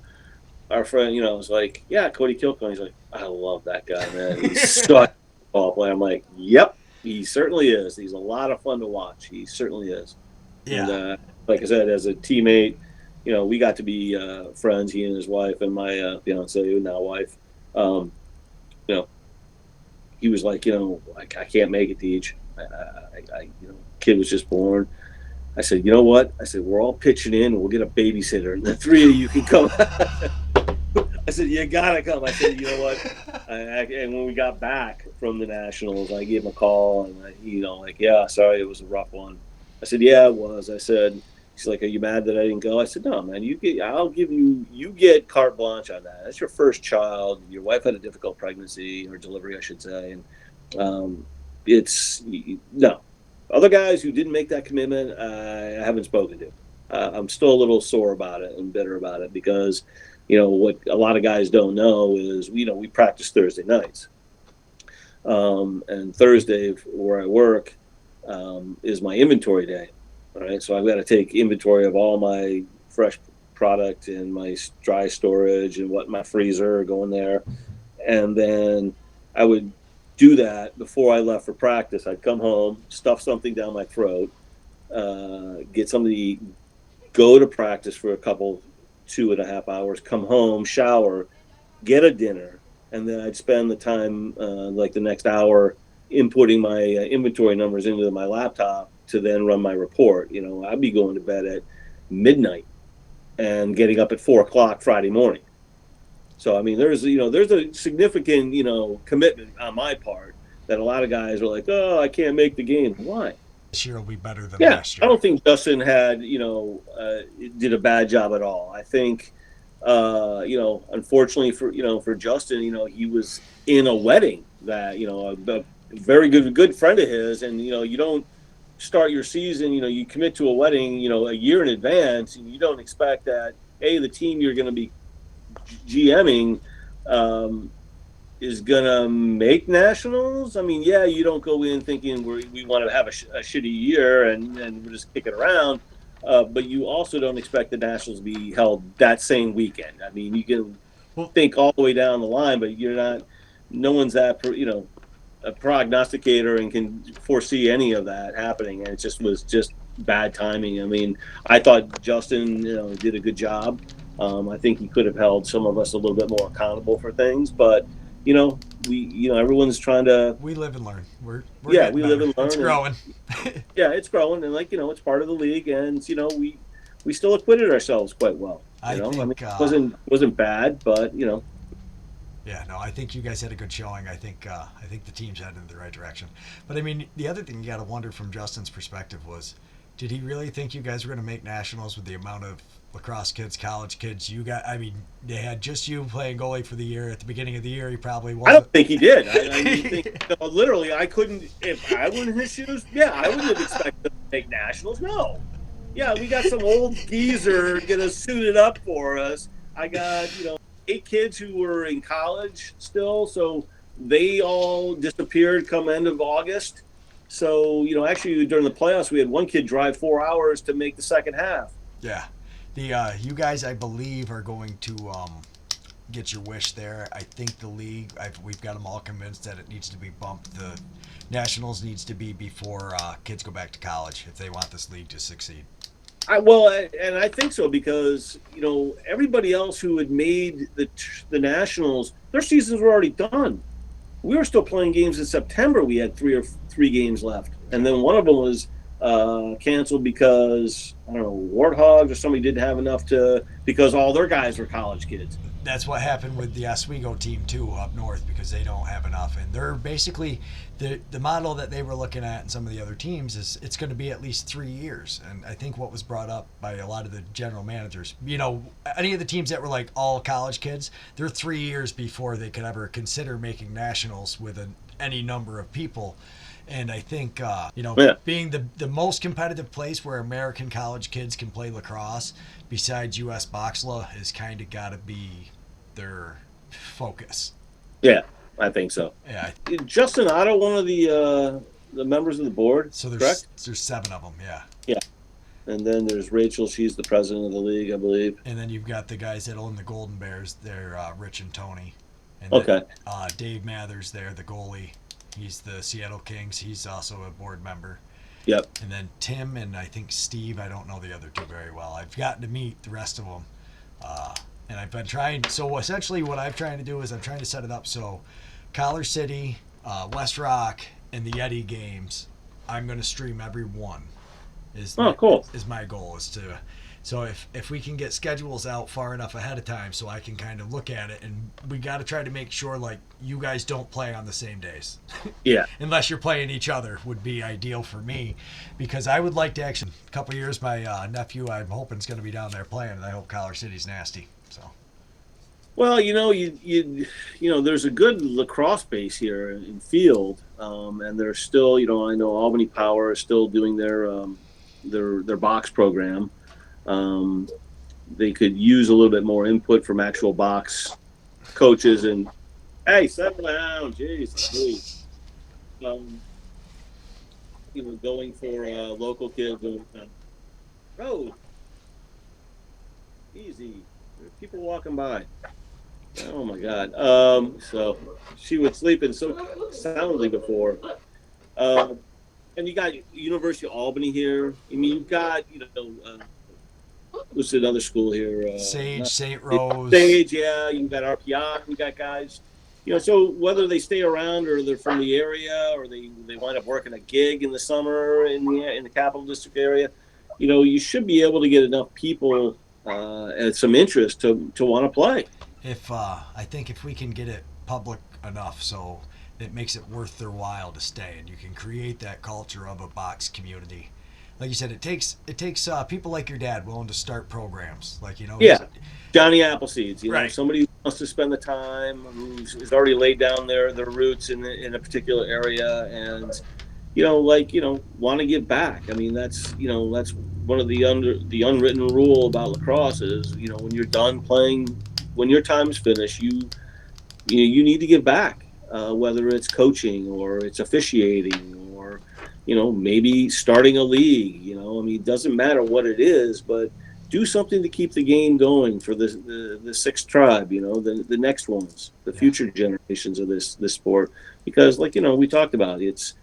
our friend, was like, yeah, Cody Kilcon. He's like, I love that guy, man. He's such a ball player. I'm like, yep, he certainly is. He's a lot of fun to watch. He certainly is. Yeah. And like I said, as a teammate, we got to be friends, he and his wife, and my fiance, now wife. He was like, I can't make it, Deej. Kid was just born. I said, you know what? I said, we're all pitching in, and we'll get a babysitter, and the 3 of you can come. I said, you gotta come. I said, you know what? And when we got back from the nationals, I gave him a call, and yeah, sorry, it was a rough one. I said, yeah, it was. I said, he's like, are you mad that I didn't go? I said, no, man, you get carte blanche on that. That's your first child. Your wife had a difficult pregnancy, or delivery, I should say, and no. Other guys who didn't make that commitment, I haven't spoken to. I'm still a little sore about it and bitter about it, because what a lot of guys don't know is, we practice Thursday nights. And Thursday, where I work, is my inventory day. All right. So I've got to take inventory of all my fresh product and my dry storage and what my freezer going there. And then I would do that before I left for practice. I'd come home, stuff something down my throat, get something to eat, go to practice for a couple, 2.5 hours, come home, shower, get a dinner, and then I'd spend the time, like the next hour, inputting my inventory numbers into my laptop to then run my report. I'd be going to bed at midnight and getting up at 4 o'clock Friday morning. So, I mean, there's a significant, commitment on my part that a lot of guys are like, oh, I can't make the game. Why? This year will be better than last year. I don't think Justin did a bad job at all. I think, unfortunately for Justin, he was in a wedding that, a very good friend of his. And, you don't start your season, you commit to a wedding, a year in advance, and you don't expect that, the team you're going to be GMing is gonna make nationals. I mean, yeah, you don't go in thinking we want to have a shitty year and we're just kicking around, but you also don't expect the Nationals to be held that same weekend. I mean, you can Well, think all the way down the line, but you're not. No one's that a prognosticator and can foresee any of that happening. And it just was just bad timing. I mean, I thought Justin, did a good job. I think he could have held some of us a little bit more accountable for things, but everyone's trying to. we live and learn. We're Yeah, getting we live better. and It's learn, and growing. yeah, it's growing, and it's part of the league, and we still acquitted ourselves quite well. I I mean, think it wasn't bad, but yeah, no, I think you guys had a good showing. I think the team's heading in the right direction. But I mean, the other thing you got to wonder from Justin's perspective was, did he really think you guys were going to make nationals with the amount of lacrosse kids, college kids you got? I mean, they had just you playing goalie for the year. At the beginning of the year, he probably I wasn't. don't think he did. I think literally, I couldn't. If I were in his shoes, yeah, I wouldn't have expected to make nationals. No, yeah, we got some old geezer gonna suit it up for us. I got 8 kids who were in college still, so they all disappeared come end of August. So actually during the playoffs, we had one kid drive 4 hours to make the second half. Yeah, the you guys, I believe, are going to get your wish there. I think the league, we've got them all convinced that it needs to be bumped. The nationals needs to be before kids go back to college if they want this league to succeed. And I think so because everybody else who had made the nationals, their seasons were already done. We were still playing games in September. We had three games left, and then one of them was canceled because I don't know, Warthogs or somebody didn't have enough because all their guys were college kids. That's what happened with the Oswego team too up north because they don't have enough, and they're basically the model that they were looking at in some of the other teams is it's going to be at least 3 years. And I think what was brought up by a lot of the general managers, any of the teams that were like all college kids, they're 3 years before they could ever consider making nationals with any number of people. And I think, being the most competitive place where American college kids can play lacrosse, besides U.S. Boxla, is kind of got to be their focus. Yeah, I think so. Yeah. Justin Otto, one of the members of the board, So correct? there's 7 of them, yeah. Yeah. And then there's Rachel. She's the president of the league, I believe. And then you've got the guys that own the Golden Bears. They're Rich and Tony. And Okay. Then, Dave Mathers there, the goalie. He's the Seattle Kings. He's also a board member. Yep. And then Tim and I think Steve. I don't know the other two very well. I've gotten to meet the rest of them. And I've been trying. So essentially what I'm trying to do is I'm trying to set it up so Collar City, West Rock, and the Yeti games, I'm going to stream every one. Cool. Is my goal is to. So if we can get schedules out far enough ahead of time so I can kind of look at it, and we got to try to make sure like you guys don't play on the same days. Yeah. Unless you're playing each other would be ideal for me, because I would like to actually. A couple of years, my nephew, I'm hoping is going to be down there playing, and I hope Collar City's nasty. So. Well, there's a good lacrosse base here in Field, and there's still, I know Albany Power is still doing their box program. They could use a little bit more input from actual box coaches and hey, settle down, jeez, please. Going for local kids. Road, easy. There's people walking by. Oh my God. So she was sleeping so soundly before. And you got University of Albany here. I mean, you've got what's another school here? Sage, St. Rose. Sage, yeah. You got RPI. You got guys. So whether they stay around or they're from the area or they wind up working a gig in the summer in the Capital District area, you should be able to get enough people and some interest to want to play. I think if we can get it public enough so it makes it worth their while to stay, and you can create that culture of a box community. Like you said, it takes people like your dad willing to start programs. Yeah, Johnny Appleseeds. Right. Somebody who wants to spend the time, who's already laid down their roots in a particular area, and want to give back. I mean, that's one of the unwritten rule about lacrosse is when you're done playing, when your time is finished, you need to give back. Whether it's coaching or it's officiating or maybe starting a league. I mean, it doesn't matter what it is, but do something to keep the game going for the sixth tribe. The next ones, the Yeah. future generations of this sport, because like we talked about, it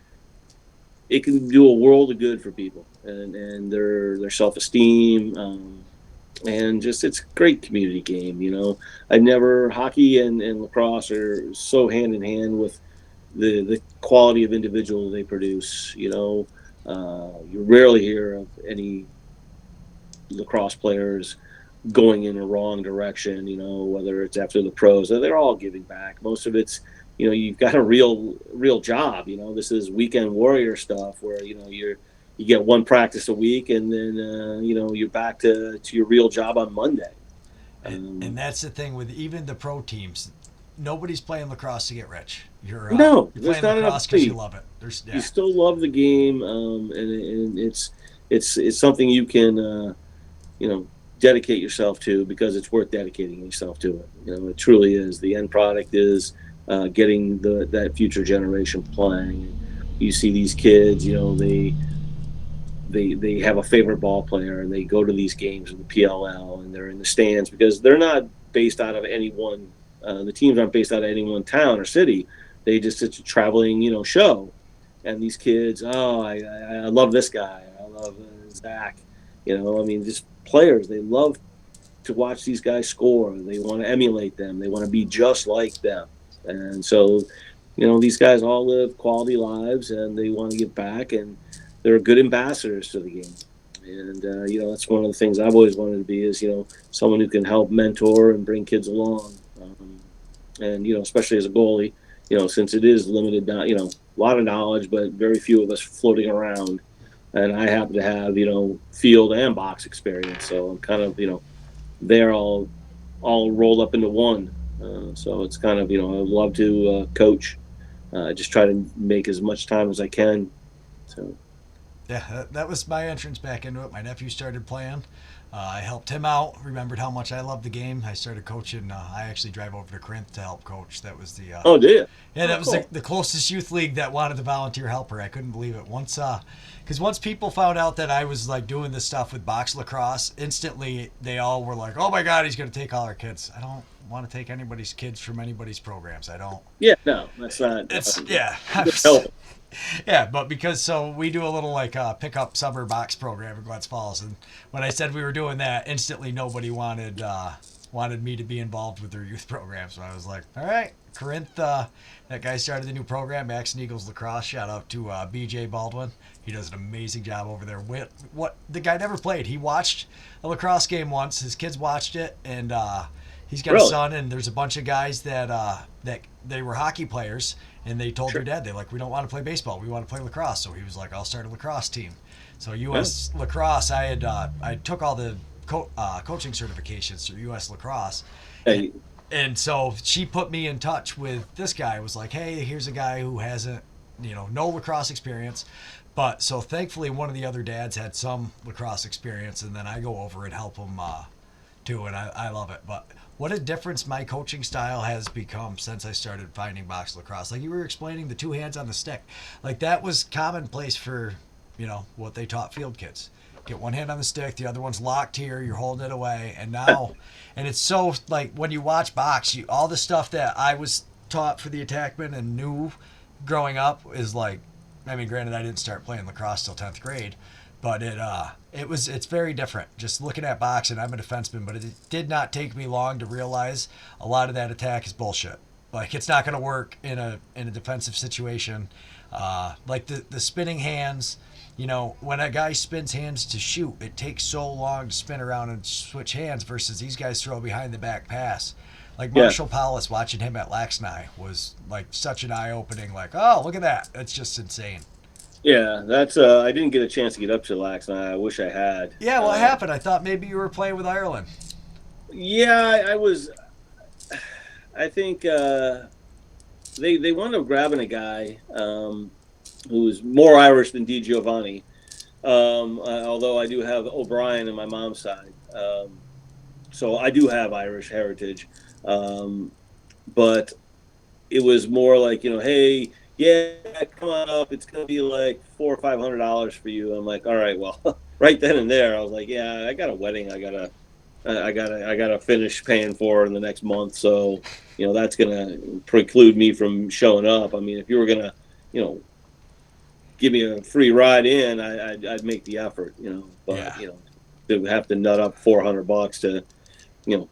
can do a world of good for people and their self-esteem, and just it's a great community game. I never hockey and lacrosse are so hand in hand with the quality of individual they produce. You rarely hear of any lacrosse players going in a wrong direction, whether it's after the pros. They're all giving back. Most of it's, you've got a real job. This is weekend warrior stuff where, you get one practice a week, and then, you're back to your real job on Monday. And that's the thing with even the pro teams. Nobody's playing lacrosse to get rich. No, You're there's playing not enough lacrosse because you money. love it. There's You yeah. still love the game, and it's something you can, you know, dedicate yourself to, because it's worth dedicating yourself to it. It truly is. The end product is getting that future generation playing. You see these kids, they have a favorite ball player, and they go to these games in the PLL, and they're in the stands because they're not based out of any one. The teams aren't based out of any one town or city. It's a traveling, show. And these kids, oh, I love this guy. I love Zach. I mean, just players. They love to watch these guys score. They want to emulate them. They want to be just like them. And so, these guys all live quality lives, and they want to give back, and they're good ambassadors to the game. And, that's one of the things I've always wanted to be is, someone who can help mentor and bring kids along. And, especially as a goalie, since it is limited, a lot of knowledge, but very few of us floating around. And I happen to have, field and box experience. So I'm kind of, they're all rolled up into one. So it's kind of, I love to coach. I just try to make as much time as I can. So Yeah, that was my entrance back into it. My nephew started playing. I helped him out. Remembered how much I loved the game. I started coaching. I actually drive over to Corinth to help coach. That was the oh, did you? yeah, Oh, that was cool. the closest youth league that wanted a volunteer helper. I couldn't believe it. Because once people found out that I was like doing this stuff with box lacrosse, instantly they all were like, "Oh my God, he's going to take all our kids." I don't want to take anybody's kids from anybody's programs. I don't. Yeah, no, that's not. It's yeah. Help. Yeah, but because so we do a little like pickup summer box program in Glens Falls, and when I said we were doing that, instantly nobody wanted me to be involved with their youth program. So I was like, all right, Corinth, that guy started the new program, Max and Eagles Lacrosse. Shout out to BJ Baldwin. He does an amazing job over there. What the guy never played. He watched a lacrosse game once. His kids watched it, and he's got a Really? son, and there's a bunch of guys that they were hockey players, and they told Sure. their dad, they like, we don't want to play baseball, we want to play lacrosse. So he was like, I'll start a lacrosse team. So U.S. Lacrosse, I took all the coaching certifications through U.S. Lacrosse, Hey, and so she put me in touch with this guy. Was like, hey, here's a guy who hasn't, no lacrosse experience, but so thankfully one of the other dads had some lacrosse experience, and then I go over and help him too, and I love it. But what a difference my coaching style has become since I started finding box lacrosse. Like you were explaining, the two hands on the stick, like that was commonplace for what they taught field kids. Get one hand on the stick, the other one's locked here, you're holding it away, and now, and it's so like when you watch box, all the stuff that I was taught for the attackman and knew growing up is like, I mean, granted, I didn't start playing lacrosse till 10th grade, but it's very different. Just looking at boxing, I'm a defenseman, but it did not take me long to realize a lot of that attack is bullshit. Like it's not going to work in a defensive situation. Like the spinning hands, when a guy spins hands to shoot, it takes so long to spin around and switch hands versus these guys throw a behind the back pass. Like yeah, Marshall Paulus, watching him at Laxnai was like such an eye opening. Like, oh, look at that! That's just insane. yeah. That's I didn't get a chance to get up to Lax, and I wish I had. Yeah, what happened? I thought maybe you were playing with Ireland. Yeah, I was. I think they wound up grabbing a guy who was more Irish than DiGiovanni. Although I do have O'Brien on my mom's side, so I do have Irish heritage. But it was more like, hey, yeah, come on up. It's gonna be like $400 or $500 for you. I'm like, all right, well, right then and there, I was like, yeah, I got a wedding. I gotta finish paying for in the next month. So, that's gonna preclude me from showing up. I mean, if you were gonna, you know, give me a free ride in, I'd make the effort. But Yeah. to have to nut up $400 to,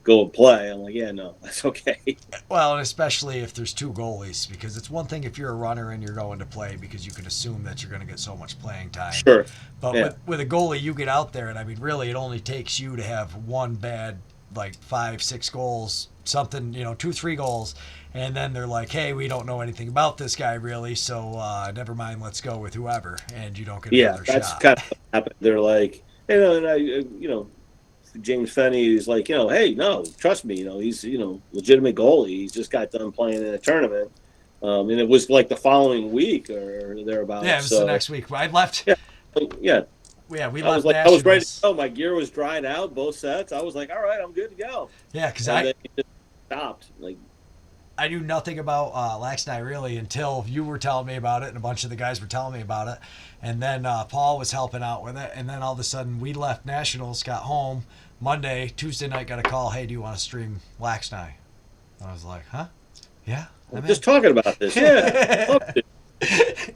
go and play. I'm like, yeah, no, that's okay. Well, and especially if there's two goalies, because it's one thing if you're a runner and you're going to play because you can assume that you're going to get so much playing time. Sure. But Yeah. with a goalie, you get out there, and I mean, really, it only takes you to have one bad, like 5, 6 goals, something, 2, 3 goals, and then they're like, hey, we don't know anything about this guy really, so never mind, let's go with whoever, and you don't get Yeah, another that's shot. kind of what happened. They're like, and James Fenney is like, hey, no, trust me, he's, legitimate goalie. He's just got done playing in a tournament. And it was like the following week or thereabouts. Yeah, it was the next week. I left. Yeah, yeah. Yeah, we I was left like, I was ready to Nationals. go. My gear was dried out, both sets. I was like, all right, I'm good to go. Yeah, because And then it just stopped. Like, I knew nothing about Laxni really until you were telling me about it and a bunch of the guys were telling me about it. And then Paul was helping out with it. And then all of a sudden we left Nationals, got home Monday, Tuesday night, got a call, hey, do you want to stream Laxni? I was like, huh? Yeah. I'm just in. talking about this. Yeah. Love to.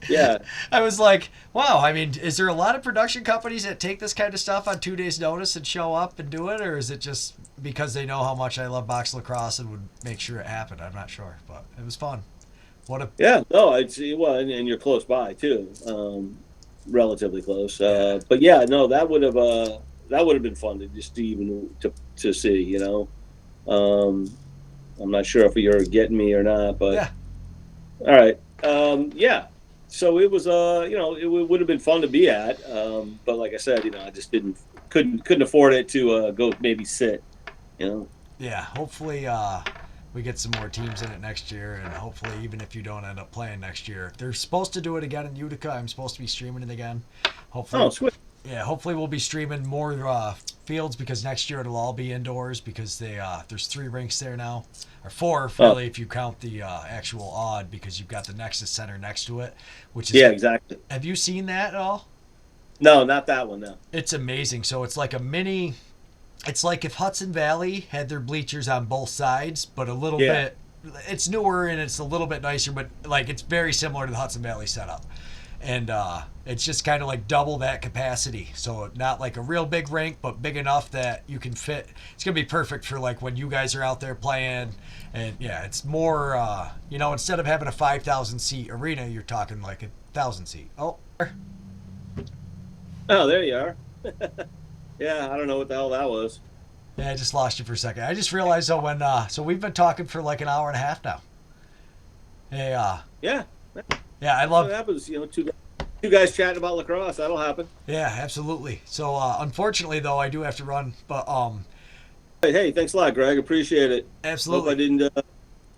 Yeah. I was like, wow, I mean, is there a lot of production companies that take this kind of stuff on 2 days' notice and show up and do it? Or is it just because they know how much I love box lacrosse and would make sure it happened? I'm not sure, but it was fun. What a Yeah. No, I'd see. Well, and you're close by too. Relatively close. But yeah, no, that would have been fun to just even to see. I'm not sure if you're getting me or not, but yeah. all right. Yeah. So it was it would have been fun to be at. But like I said, I just couldn't afford it to go maybe sit. Yeah, hopefully we get some more teams in it next year, and hopefully even if you don't end up playing next year, they're supposed to do it again in Utica. I'm supposed to be streaming it again. Hopefully, Oh, sweet. Yeah, hopefully we'll be streaming more fields because next year it'll all be indoors because there's 3 rinks there now, or 4 really if you count the actual odd because you've got the Nexus Center next to it, which is Yeah, exactly. Have you seen that at all? No, not that one. No. It's amazing. So it's like a mini. It's like if Hudson Valley had their bleachers on both sides, but a little bit. It's newer and it's a little bit nicer, but like it's very similar to the Hudson Valley setup. And it's just kind of like double that capacity. So not like a real big rink, but big enough that you can fit. It's going to be perfect for like when you guys are out there playing. And yeah, it's more, instead of having a 5,000 seat arena, you're talking like 1,000 seat. Oh, there you are. Yeah, I don't know what the hell that was. yeah, I just lost you for a second. I just realized though so we've been talking for like an hour and a half now. Hey, Yeah. yeah, I What love. happens? Two guys chatting about lacrosse. That'll happen. Yeah, absolutely. So unfortunately though, I do have to run, but Hey, thanks a lot, Greg. Appreciate it. absolutely. Hope I didn't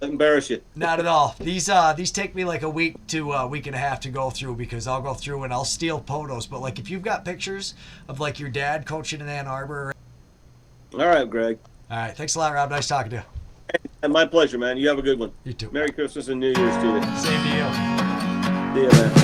embarrass you. Not at all. These take me like a week to a week and a half to go through because I'll go through and I'll steal photos. But like if you've got pictures of like your dad coaching in Ann Arbor. All right, Greg. All right. Thanks a lot, Rob. Nice talking to you. And my pleasure, man. You have a good one. You too. Merry Christmas and New Year's to you. Same to you. See you, man.